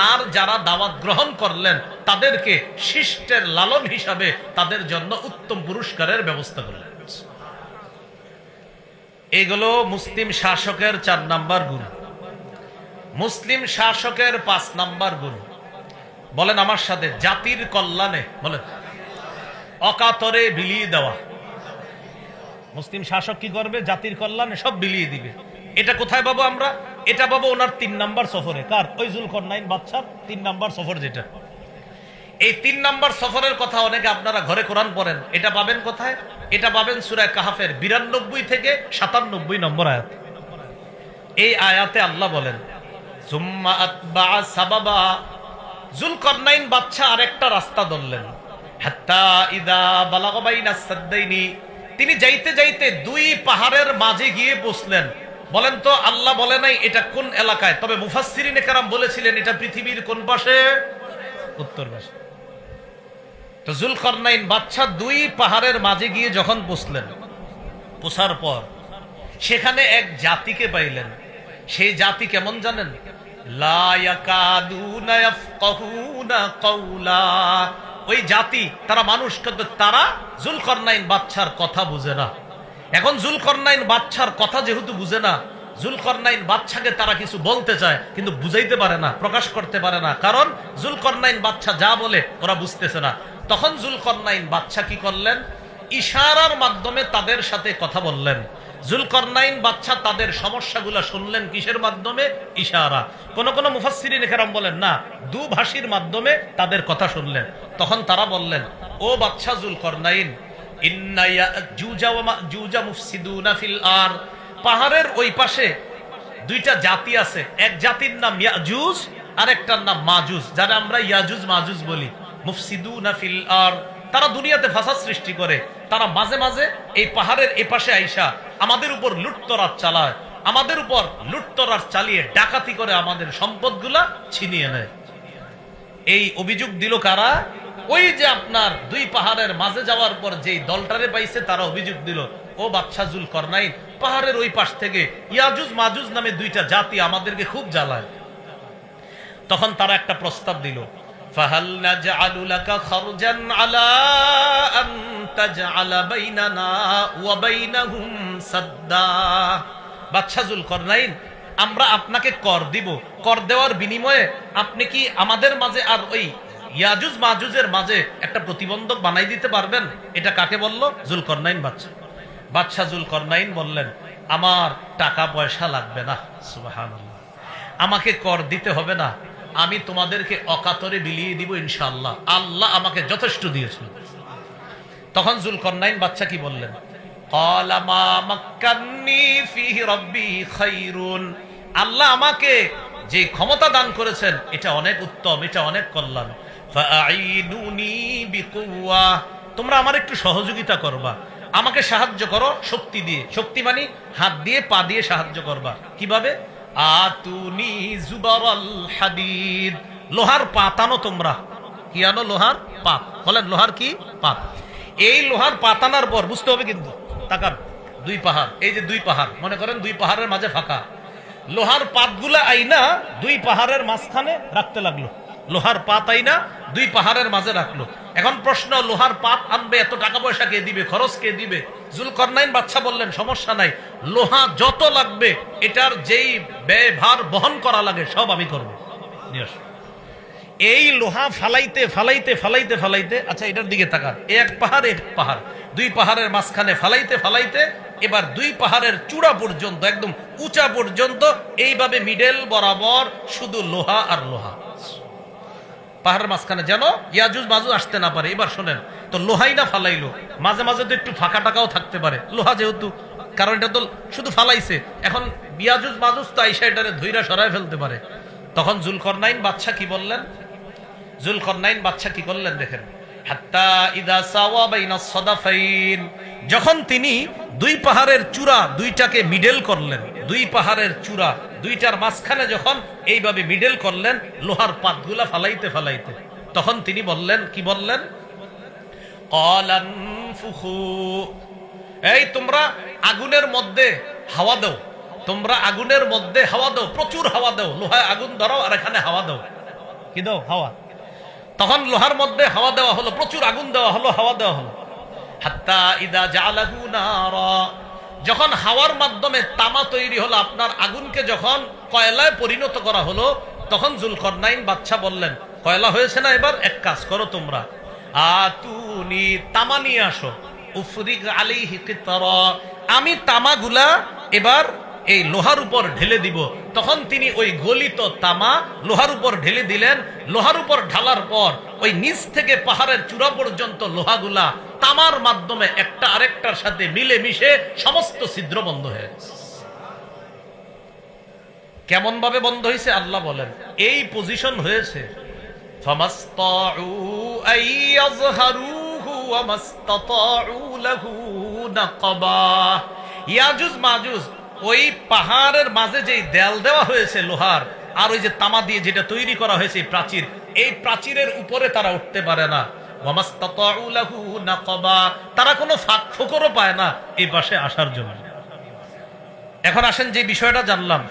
আর যারা দাওয়াত গ্রহণ করলেন তাদেরকে শিষ্টের লালন হিসাবে তাদের জন্য উত্তম পুরস্কারের ব্যবস্থা করলেন। এগুলো মুসলিম শাসকের 4 নাম্বার গুণ। মুসলিম শাসকের 5 নাম্বার গুণ, বলেন আমার সাথে, জাতির কল্যাণে, বলেন অকাতরে বিলিয়ে দেওয়া। মুসলিম শাসক কি করবে? জাতির কল্যাণে সব বিলিয়ে দিবে। এটা কোথায় পাবো আমরা? এটা পাবো ওনার 3 নাম্বার সফরে। কার? ওই যুলকরনাইন বাদশার 3 নাম্বার সফর। যেটা এই 3 নাম্বার সফরের কথা অনেকে আপনারা ঘরে কোরআন পড়েন, এটা পাবেন কোথায়? এটা পাবেন সূরা কাহাফের 92 থেকে 97 নম্বর আয়াত। এই আয়াতে আল্লাহ বলেন সুম্মা আতবাআ সাবাবা, যুলকরনাইন বাদশা আরেকটা রাস্তা ধরলেন। হাত্তা ইযা বালাগা বাইনাস সাদদাইনি, তিনি যাইতে যাইতে 2 পাহাড়ের মাঝে গিয়ে বসলেন। বলেন তো আল্লাহ বলে নাই এটা কোন এলাকায়, তবে মুফাসসিরিনে কেরাম বলেছিলেন এটা পৃথিবীর কোন পাশে? উত্তর পাশে। তো যুলকরনাইন বাদশা 2 পাহাড়ের মাঝে গিয়ে যখন বসলেন, বসার পর সেখানে এক জাতিকে পাইলেন। সেই জাতি কেমন জানেন? লা ইয়াকাদুনা ইয়াফকাহুনা কাওলা। ওই জাতি তারা মানুষ, কিন্তু তারা যুলকারনাইন বাদশার কথা বুঝে না। এখন যুলকারনাইন বাদশার কথা যেহেতু বুঝে না, যুলকারনাইন বাদশাকে তারা কিছু বলতে চায় কিন্তু বুঝাইতে পারে না, প্রকাশ করতে পারে না, কারণ যুলকারনাইন বাদশা যা বলে ওরা বুঝতেছে না। তখন যুলকারনাইন বাদশা কি করলেন? ইশারার মাধ্যমে তাদের সাথে কথা বললেন। যুলকারনাইন বাদশা তাদের সমস্যাগুলো শুনলেন কিসের মাধ্যমে? ইশারা। কোন কোন মুফাসসিরিন কেরাম বলেন না, দুভাষীর মাধ্যমে তাদের কথা শুনলেন। তখন তারা বললেন, ও বাদশা যুলকারনাইন, ইন্না ইয়াজুজা ওয়া মাজুজা মুফসিদুনা ফিল আরদ। পাহাড়ের ওই পাশে দুইটা জাতি আছে, এক জাতির নাম ইয়াজুজ আর একটার নাম মাজুজ, যারা আমরা ইয়াজুজ মাজুজ বলি। মুফসিদুনা ফিল আরদ, তারা দুনিয়াতে ফাসাদ সৃষ্টি করে। তারা মাঝে মাঝে এই পাহাড়ের এপাশে আইসা আমাদের উপর লুটতরাজ চালায়, আমাদের উপর লুটতরাজ চালিয়ে ডাকাতি করে আমাদের সম্পদগুলা ছিনিয়ে নেয়। এই অভিযোগ দিল কারা? ওই যে আপনার দুই পাহাড়ের মাঝে যাওয়ার পর যেই দলটারে পাইছে তারা অভিযোগ দিল, ও বাদশা যুলকারনাইন, পাহাড়ের ওই পাশ থেকে ইয়াজুজ মাজুজ নামে দুইটা জাতি আমাদেরকে খুব জ্বালায়। তখন তারা একটা প্রস্তাব দিল, ফাহাল নাজআলু লাকা খারজান আলা আন তাজআলা বাইনানা ওয়া বাইনাহুম সাদ্দা। বাদশা যুলকারনাইন, আমরা আপনাকে কর দিব, কর দেওয়ার বিনিময়ে আপনি কি আমাদের মাঝে আর ওই ইয়াজুজ মাজুজের মাঝে একটা প্রতিবন্ধক বানাই দিতে পারবেন? এটা কাকে বলল? যুলকারনাইন বাদশা। বাদশা যুলকারনাইন বললেন, আমার টাকা পয়সা লাগবে না, সুবহানাল্লাহ, আমাকে কর দিতে হবে না, আমি তোমাদেরকে অকাতরে বিলিয়ে দিব ইনশাআল্লাহ, আল্লাহ আমাকে যথেষ্ট দিয়েছেন। তখন যুলকারনাইন বাদশা কি বললেন? ক্বালা মা মাক্কান্নী ফীহি রাব্বী খায়রুন। আল্লাহ আমাকে যে ক্ষমতা দান করেছেন এটা অনেক উত্তম, এটা অনেক কল্যাণ। ফাআইনুনি বিকুওয়া, তোমরা আমার একটু সহযোগিতা করবা, আমাকে সাহায্য করো শক্তি দিয়ে। শক্তি মানে হাত দিয়ে পা দিয়ে সাহায্য করবা। কিভাবে? আতুনি জুবারাল হাদিদ, লোহার পাত আনো তোমরা। কি আনো? লোহার পাত। বলেন লোহার কি? পাত। এই লোহার পাত আনার পর বুঝতে হবে কিন্তু, তাকান, দুই পাহাড়, এই যে দুই পাহাড়, মনে করেন দুই পাহাড়ের মাঝে ফাঁকা, লোহার পাতগুলা আইনা দুই পাহাড়ের মাঝখানে রাখতে লাগলো। লোহার পাত আইনা দুই পাহাড়ের মাঝে রাখলো। এখন প্রশ্ন, লোহার পাত আনবে, এত টাকা পয়সা কে দিবে? খরচ কে দিবে? যুলকারনাইন বাদশা বললেন, সমস্যা নাই, লোহা যত লাগবে এটার যেই ব্যয়ভার বহন করা লাগে সব আমি করবো। এই লোহা ফালাইতে ফালাইতে ফালাইতে ফালাইতে, আচ্ছা এটার দিকে তাকান, এক পাহাড় এক পাহাড়, দুই পাহাড়ের মাঝখানে ফালাইতে ফালাইতে এবার দুই পাহাড়ের চূড়া পর্যন্ত, একদম উঁচা পর্যন্ত এইভাবে মিডল বরাবর শুধু লোহা আর লোহা, পাহাড়ের মাঝখানে যেন ইয়াজুজ মাজুজ আসতে না পারে। এবার শোনেন তো, লোহাই না ফালাইলো, মাঝে মাঝে তো একটু ফাঁকা টাকাও থাকতে পারে লোহা যেহেতু, কারণ এটা তো শুধু ফালাইছে, এখন ইয়াজুজ মাজুজ তো আইসা এটারে ধইরা সরায় ফেলতে পারে। তখন যুলকারনাইন বাদশা কি বললেন? যুলকারনাইন বাদশা কি করলেন দেখেন, হাত্তা ইদা সাওয়া বাইনাস সাদাফাইন, যখন তিনি দুই পাহাড়ের চূড়া দুইটাকে মিডল করলেন, দুই পাহাড়ের চূড়া দুইটার মাঝখানে যখন এইভাবে মিডল করলেন লোহার পাতগুলা ফালাইতে ফালাইতে, তখন তিনি বললেন, কি বললেন? ক্বালানফুখু, এই তোমরা আগুনের মধ্যে হাওয়া দাও, তোমরা আগুনের মধ্যে হাওয়া দাও, প্রচুর হাওয়া দাও, লোহায় আগুন ধরাও আর এখানে হাওয়া দাও। কি দাও? হাওয়া। তখন লোহার মধ্যে হাওয়া দেওয়া হলো, প্রচুর আগুন দেওয়া হলো, হাওয়া দেওয়া হলো। হাত্তা ইদা জাআলাহু নারা, যখন হাওয়ার মাধ্যমে তামা তৈরি হলো, আপনার আগুনকে যখন কয়লায় পরিণত করা হলো, তখন যুলকারনাইন বাদশা বললেন, কয়লা হয়েছে না, এবার এক কাজ করো তোমরা, আতুনি, তামা নিয়ে আসো, উফরিগ আলাইহি কিতরা, আমি তামাগুলা এবার এই লোহার উপর ঢেলে দিব। তখন তিনি ওই গলিত তামা লোহার উপর ঢেলে দিলেন। লোহার উপর ঢালার পর ওই নিচ থেকে পাহাড়ের চূড়া পর্যন্ত লোহাগুলা তামার মাধ্যমে একটা আরেকটার সাথে মিলে মিশে সমস্ত ছিদ্র বন্ধ হয়ে গেছে। কেমন ভাবে বন্ধ হয়েছে আল্লাহ বলেন, এই পজিশন হয়েছে, ফামাসতাউ আইয়াযহারুহু ওয়া মাসতাতাউ লাহু নাকাবা। ইয়াজুজ মাজুজ ওই পাহাড়ের মাঝে যেই দেয়াল দেওয়া হয়েছে লোহার, আর ওই যে তামা দিয়ে যেটা তৈরি করা হয়েছে প্রাচীর, এই প্রাচীরের উপরে তারা উঠতে পারে না। ওয়ামাসতাতাউ লাহু নাকাবা, তারা কোনো ফাঁক ফোকরও পায় না এই পাশে আসার জন্য। এখন আসেন যে বিষয়টা জানলাম,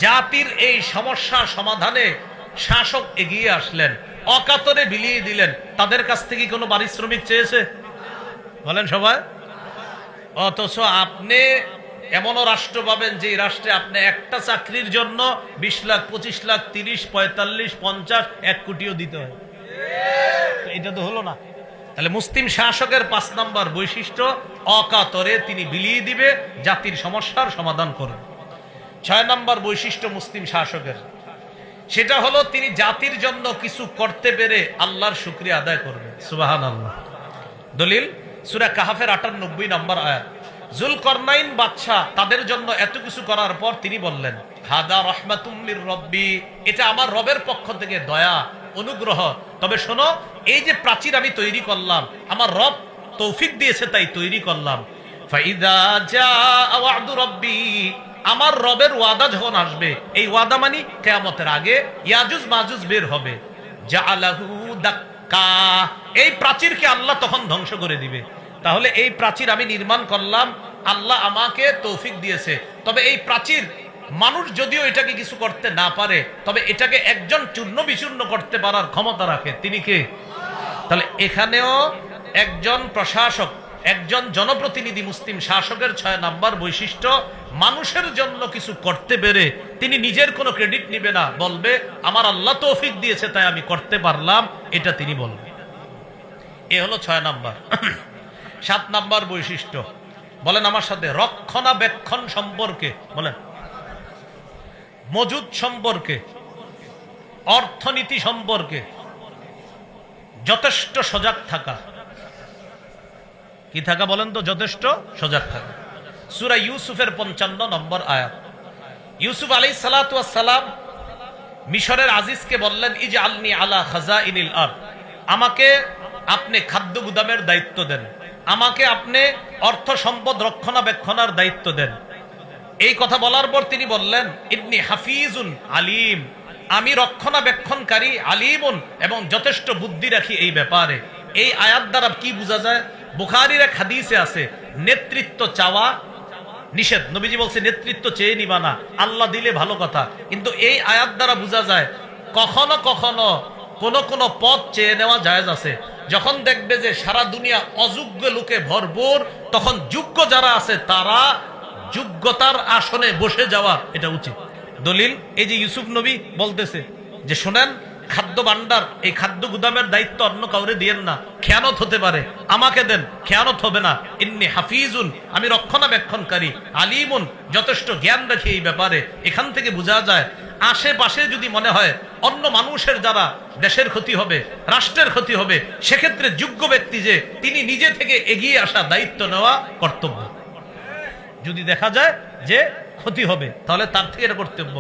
জাতির এই সমস্যা সমাধানে শাসক এগিয়ে আসলেন, অকাতরে বিলিয়ে দিলেন। তাদের কাছ থেকে কোনো পারিশ্রমিক চেয়েছে? বলেন সবাই। অথচ আপনি এমনও রাষ্ট্র পাবেন যে রাষ্ট্রে আপনি একটা চাকরির জন্য 20 লাখ, 25 লাখ, 30, 45, 50, 1 কোটিও দিতে হয়। এটা তো হলো না। তাহলে মুসলিম শাসকের 5 নম্বর বৈশিষ্ট্য, অকাতরে তিনি বিলিয়ে দিবে, জাতির সমস্যার সমাধান করবে। 6 নম্বর বৈশিষ্ট্য মুসলিম শাসকের, সেটা হলো তিনি জাতির জন্য কিছু করতে পেরে আল্লাহর শুকরিয়া আদায় করবে। সুবহানাল্লাহ। দলিল সূরা কাহাফের 98 নম্বর আয়াত। যুলকরনাইন বাদশাহ তাদের জন্য এত কিছু করার পর তিনি বললেন, হাদা রাহমাতুম মির রব্বি, এটা আমার রবের পক্ষ থেকে দয়া, অনুগ্রহ। তবে শোনো, এই যে প্রাচীর আমি তৈরি করলাম, আমার রব তৌফিক দিয়েছে তাই তৈরি করলাম। ফাইদা জাআ ওয়াদু রব্বি, আমার রবের ওয়াদা যখন আসবে, এই ওয়াদা মানে কিয়ামতের আগে ইয়াজুজ মাজুজ বের হবে, জাআলাহু দাক্কা, এই প্রাচীরকে আল্লাহ তখন ধ্বংস করে দিবে। তাহলে এই প্রাচীর আমি নির্মাণ করলাম, আল্লাহ আমাকে তৌফিক দিয়েছে। তবে এই প্রাচীর মানুষ যদিও এটাকে কিছু করতে না পারে, তবে এটাকে একজন চূর্ণ বিচূর্ণ করতে পারার ক্ষমতা রাখে, তিনি কে? তাহলে এখানেও একজন প্রশাসক, একজন জনপ্রতিনিধি, মুসলিম শাসকের 6 নম্বর বৈশিষ্ট্য, মানুষের জন্য কিছু করতে পেরে তিনি নিজের কোনো ক্রেডিট নিবে না, বলবে আমার আল্লাহ তৌফিক দিয়েছে তাই আমি করতে পারলাম, এটা তিনি বলবে। এ হলো 6 নম্বর। 7 নম্বর বৈশিষ্ট্য, বলেন আমার সাথে, রক্ষণাবেক্ষণ সম্পর্কে, বলেন মজুদ সম্পর্কে, অর্থনীতি সম্পর্কে যথেষ্ট সজাগ থাকা। কি থাকা বলেন তো? যথেষ্ট সজাগ থাকা। সূরা ইউসুফের 55 নম্বর আয়াত। ইউসুফ আলাইহিস সালাতু ওয়াস সালাম মিশরের আজিজকে বললেন, ইজআলনি আলা খাজাইনিল আরদ, আমাকে আপনি খাদ্য গুদামের দায়িত্ব দেন, আমাকে আপনি অর্থ সম্পদ রক্ষণাবেক্ষণের দায়িত্ব দেন। এই কথা বলার পর তিনি বললেন, ইন্নী হাফিজুন আলিম, আমি রক্ষণাবেক্ষণকারী, আলিমুন, এবং যথেষ্ট বুদ্ধি রাখি এই ব্যাপারে। এই আয়াত দ্বারা কি বোঝা যায়? বুখারীর এক হাদিসে আছে, নেতৃত্ব চাওয়া নিষেধ। নবীজি বলছে নেতৃত্ব চেয়ে নিবা না, আল্লাহ দিলে ভালো কথা। কিন্তু এই আয়াত দ্বারা বোঝা যায় কখনো কখনো কোন পদ চেয়ে নেওয়া জায়েজ আছে। যখন দেখবে যে সারা দুনিয়া অযোগ্য লোকে ভরপুর, তখন যোগ্য যারা আছে তারা যোগ্যতার আসনে বসে যাওয়া এটা উচিত। দলিল এই যে ইউসুফ নবী বলতেছে যে শোনেন, খাদ্য ভান্ডার, এই খাদ্য গুদামের দায়িত্ব অন্য কাউরে দিয়েন না, খেয়ানত হতে পারে, আমাকে দেন, খেয়ানত হবে না। ইন্নী হাফিজুন, আমি রক্ষণাবেক্ষণকারী, আলিমুন, যথেষ্ট জ্ঞান রাখি এই ব্যাপারে। এখান থেকে বোঝা যায় আশেপাশে যদি মনে হয় অন্য মানুষের দ্বারা দেশের ক্ষতি হবে, রাষ্ট্রের ক্ষতি হবে, সেক্ষেত্রে যোগ্য ব্যক্তি যে তিনি নিজে থেকে এগিয়ে আসা, দায়িত্ব নেওয়া কর্তব্য। যদি দেখা যায় যে ক্ষতি হবে, তাহলে তার থেকে এটা কর্তব্য।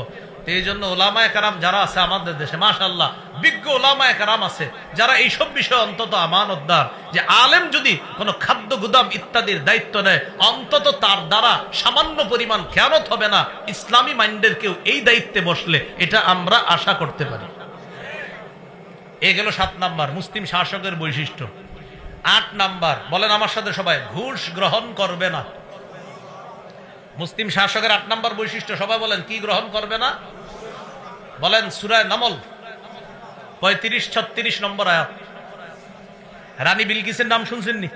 এই জন্য ওলামায়ে কেরাম যারা আছে আমাদের দেশে, মাশাআল্লাহ, বিজ্ঞ ওলামায়ে কেরাম আছে যারা এইসব বিষয়ে অন্তত আমানতদার, যে আলেম যদি কোনো খাদ্য গুদাম ইত্যাদির দায়িত্ব নেয়, অন্তত তার দ্বারা সামান্য পরিমাণ খেয়ানত হবে না। ইসলামী মাইন্ডের কেউ এই দায়িত্বে বসলে এটা আমরা আশা করতে পারি। এ গেল 7 নাম্বার মুসলিম শাসকের বৈশিষ্ট্য। 8 নাম্বার, বলেন আমার সাথে সবাই, ঘুষ গ্রহণ করবে না। মুসলিম শাসকের 8 নাম্বার বৈশিষ্ট্য, সবাই বলেন কি গ্রহণ করবে না? বলেন সূরা নামল 35-36 নম্বর আয়াত। রানী বিলকিসের নাম শুনছেননি?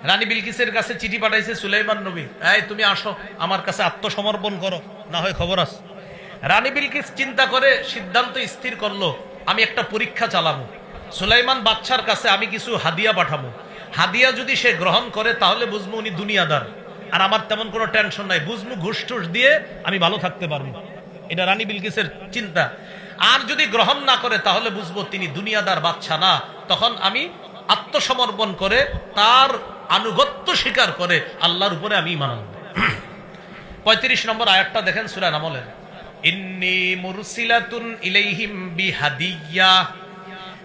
রানী বিলকিসের কাছে চিঠি পাঠাইছে সুলাইমান নবী, এই তুমি আসো আমার কাছে আত্মসমর্পণ করো, না হয় খবর আছে। রানী বিলকিস চিন্তা করে সিদ্ধান্ত স্থির করলো, আমি একটা পরীক্ষা চালাবো, সুলাইমান বাদশার কাছে আমি কিছু হাদিয়া পাঠাবো। হাদিয়া যদি সে গ্রহণ করে তাহলে বুঝবো উনি দুনিয়াদার, আর আমার তেমন কোনো টেনশন নাই, বুঝবো ঘুষ টুস দিয়ে আমি ভালো থাকতে পারবো। এটা রানী বিলকিসের চিন্তা। আর যদি গ্রহণ না করে তাহলে বুঝবো তিনি দুনিয়াদার বাদশা না, তখন আমি আত্মসমর্পণ করে তার আনুগত্য স্বীকার করে আল্লাহর উপরে আমি ঈমান আনব। 35 নম্বর আয়াতটা দেখেন সূরা নামলের, ইন্নী মুরসিলাতুন ইলাইহিম বিহাদিয়া।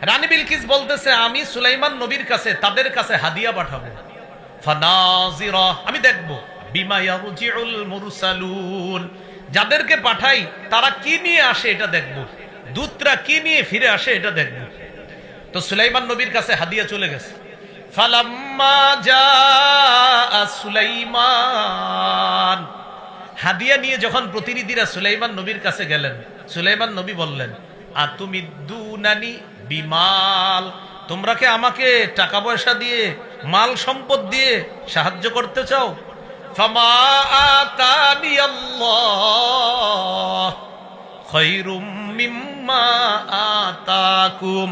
রানী বিলকিস বলতেছে আমি সুলাইমান নবীর কাছে, তাদের কাছে হাদিয়া পাঠাবো। ফানাজিরা, আমি দেখব, বিমা ইয়ারজিউল মুরসালুন, যাদেরকে পাঠাই তারা কি নিয়ে আসে এটা দেখব, দূতরা কি নিয়ে ফিরে আসে এটা দেখব। তো সুলাইমান নবীর কাছে হাদিয়া চলে গেছে। ফালাম্মা জাআ সুলাইমান, হাদিয়া নিয়ে যখন প্রতিনিধিরা সুলাইমান নবীর কাছে গেলেন, সুলাইমান নবী বললেন, আতুমিদ্দুনানি বিমাল, তোমরা কি আমাকে টাকা পয়সা দিয়ে, মাল সম্পদ দিয়ে সাহায্য করতে চাও? ফামা আতানি আল্লাহ খায়রুম মিম্মা আতাকুম,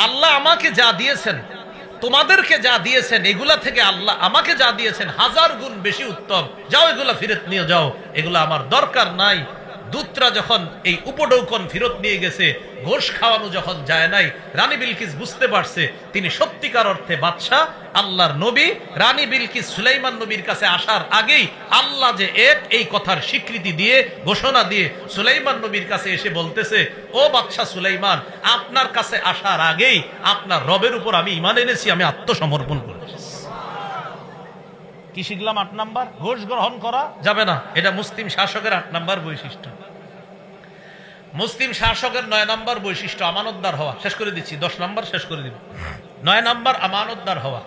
আল্লাহ আমাকে যা দিয়েছেন, তোমাদেরকে যা দিয়েছেন, এগুলা থেকে আল্লাহ আমাকে যা দিয়েছেন 1000 গুণ বেশি উত্তম। যাও এগুলা ফেরত নিয়ে যাও, এগুলা আমার দরকার নাই। দূতরা যখন এই উপঢৌকন ফেরত নিয়ে গেছে, ঘোষ খাওয়ানো যখন যায় নাই, রানী বিলকিস বুঝতে পারছে তিনি সত্যিকার অর্থে বাদশাহ, আল্লাহর নবী। রানী বিলকিস সুলাইমান নবীর কাছে আসার আগেই আল্লাহ যে এক, এই কথার স্বীকৃতি দিয়ে, ঘোষণা দিয়ে সুলাইমান নবীর কাছে এসে বলতেছে, ও বাদশাহ সুলাইমান, আপনার কাছে আসার আগেই আপনার রবের উপর আমি ঈমান এনেছি, আমি আত্মসমর্পণ করেছি। কি শিখলাম? 8 নাম্বার, ঘোষ গ্রহণ করা যাবে না। এটা মুসলিম শাসকের 8 নাম্বার বৈশিষ্ট্য। মুসলিম শাসকের 9 নাম্বার বৈশিষ্ট্য আমানতদার হওয়া। শেষ করে দিচ্ছি, 10 নাম্বার শেষ করে দিব। 9 নাম্বার আমানতদার হওয়া।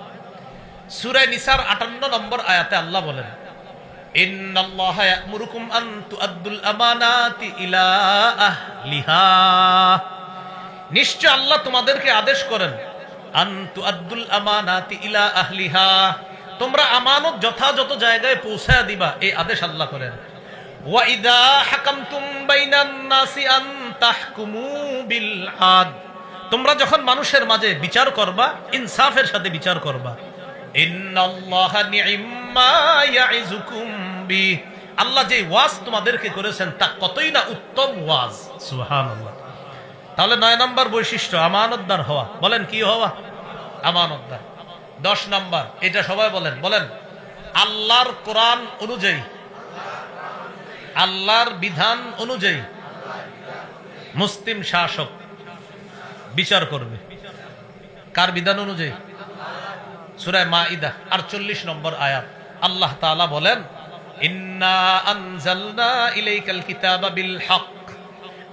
সূরা নিসার 58 নম্বর আয়াতে আল্লাহ বলেন, ইন্নাল্লাহা ইয়া'মুরুকুম আন তুআদ্দুল আমানাতি ইলা আহলিহা, নিশ্চয় আল্লাহ তোমাদেরকে আদেশ করেন, আন তুআদ্দুল আমানাতি ইলা আহলিহা, তোমরা আমানত যথাযথ জায়গায় পৌঁছায় দিবা, এই আদেশ আল্লাহ করেন। ওয়া ইযা হাকামতুম বাইনান নাসি আন তাহকুমু বিল আদ, তোমরা যখন মানুষের মাঝে বিচার করবা, ইনসাফের সাথে বিচার করবা। ইন্নাল্লাহা নি'ম্মা ইয়া'iযুকুম বি, আল্লাহ যে ওয়াজ তোমাদেরকে করেছেন তা কতই না উত্তম ওয়াজ। সুবহানাল্লাহ। তাহলে 9 নাম্বার বৈশিষ্ট্য আমানতদার হওয়া। বলেন কি হওয়া? আমানতদার। 10 নাম্বার, এটা সবাই বলেন, বলেন আল্লাহর কোরআন অনুযায়ী, আল্লাহর বিধান অনুযায়ী মুসলিম শাসক বিচার করবে। কার বিধান অনুযায়ী? সূরা মাইদা 48 নম্বর আয়াত আল্লাহ তাআলা বলেন, ইন্না আনজালনা ইলাইকাল কিতাবা বিল হক,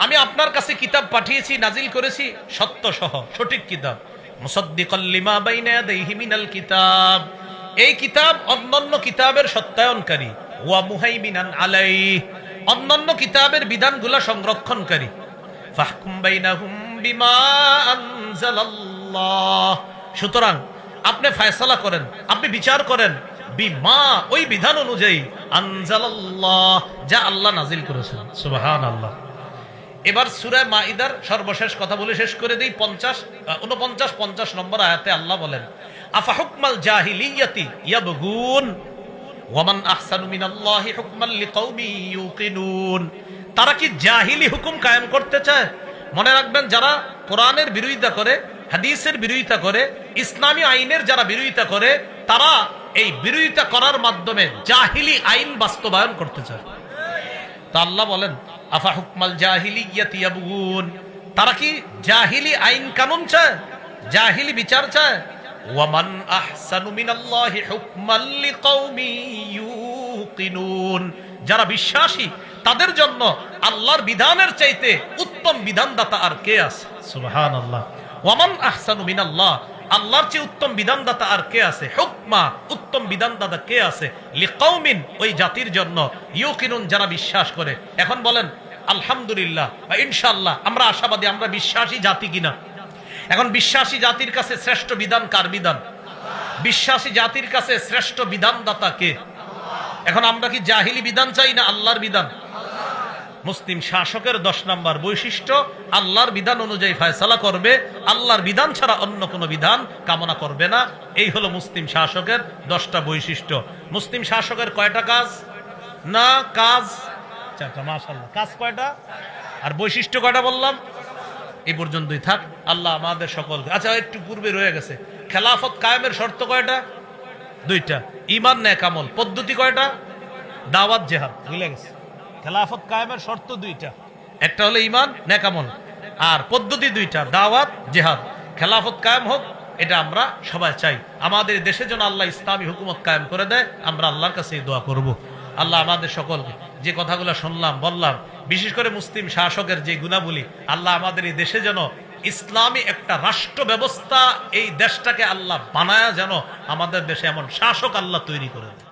আমি আপনার কাছে কিতাব পাঠিয়েছি, নাজিল করেছি সত্য সহ, সঠিক কিতাব। মুসাদ্দিকাল লিমা বাইনা ইয়াদাইহি মিনাল কিতাব, এই কিতাব অন্যান্য কিতাবের সত্যায়নকারী। ওয়া মুহাইমিনান আলাইহি, অন্যান্য কিতাবের বিধানগুলো সংরক্ষণকারী। ফাহকুম বাইনাহুম বিমা আনজালাল্লাহ, সুতরাং আপনি ফয়সালা করেন, আপনি বিচার করেন, বিমা, ওই বিধান অনুযায়ী, আনজালাল্লাহ, যা আল্লাহ নাজিল করেছেন। সুবহানাল্লাহ। এবার সূরা মাইদার সর্বশেষ কথা বলে শেষ করে দেই। 49 নম্বর আয়াতে আল্লাহ বলেন, আফা হুকমাল জাহিলিয়াতি ইয়াবগুন ওয়া মান আহসানু মিনাল্লাহি হুকমান লিকাওমি ইউকিনুন, তারা কি জাহিলি হুকুম কায়েম করতে চায়? মনে রাখবেন, যারা কোরআনের বিরোধিতা করে, হাদিসের বিরোধিতা করে, ইসলামী আইনের যারা বিরোধিতা করে, তারা এই বিরোধিতা করার মাধ্যমে জাহিলি আইন বাস্তবায়ন করতে চায়। তা আল্লাহ বলেন, আফা হুকমাল জাহিলিয়াতি ইয়াবগুন, তারা কি জাহিলি আইন কানুন চায়, জাহিলি বিচার চায়? ওয়া মান আহসানু মিনাল্লাহি হুকমান লিকাওমি ইউকিনুন, যারা বিশ্বাসী তাদের জন্য আল্লাহর বিধানের চাইতে উত্তম বিধানদাতা আর কে আছে? সুবহানাল্লাহ। ওয়া মান আহসানু মিনাল্লাহ, আল্লাহর চেয়ে উত্তম বিধানদাতা আর কে আছে? হুকমা, উত্তম বিধানদাতা কে আছে? লিকাওমিন, ওই জাতির জন্য, ইউকিনুন, যারা বিশ্বাস করে। এখন বলেন আলহামদুলিল্লাহ বা ইনশাআল্লাহ আমরা আশাবাদী, আমরা বিশ্বাসী জাতি কিনা? এখন বিশ্বাসী জাতির কাছে শ্রেষ্ঠ বিধান কার বিধান? বিশ্বাসী জাতির কাছে শ্রেষ্ঠ বিধানদাতা কে? এখন আমরা কি জাহিলি বিধান চাই না আল্লাহর বিধান? মুসলিম শাসকের 10 নাম্বার বৈশিষ্ট্য, আল্লাহর বিধান অনুযায়ী ফয়সালা করবে, আল্লাহর বিধান ছাড়া অন্য কোনো বিধান কামনা করবে না। এই হলো মুসলিম শাসকের 10টা বৈশিষ্ট্য। মুসলিম শাসকের কয়টা কাজ? না কাজ 4টা। মাশাআল্লাহ, কাজ কয়টা আর বৈশিষ্ট্য কয়টা বললাম? এই পর্যন্তই থাক। আল্লাহ আমাদের সকলকে, আচ্ছা একটু পূর্বে রয়ে গেছে, খেলাফত কায়েমের শর্ত কয়টা? 2টা। ঈমান নেক আমল পদ্ধতি কয়টা? দাওয়াত জিহাদ। ভুলে গেছে, খেলাফত কায়েমের শর্ত 2টা, একটা হলো ঈমান নেক আমল, আর পদ্ধতি 2টা, দাওয়াত জিহাদ। খেলাফত কায়েম হোক, এটা আমরা সবাই চাই। আমাদের দেশে যেন আল্লাহ ইসলামী হুকুমত কায়েম করে দেয়, আমরা আল্লাহর কাছে দোয়া করব। আল্লাহ আমাদের সকলকে, যে কথাগুলো শুনলাম বললাম, বিশেষ করে মুসলিম শাসকের যে গুণাবলী, আল্লাহ আমাদের এই দেশে যেন ইসলামী একটা রাষ্ট্র ব্যবস্থা, এই দেশটাকে আল্লাহ বানায়া যেন আমাদের দেশে এমন শাসক আল্লাহ তৈরি করে দেয়।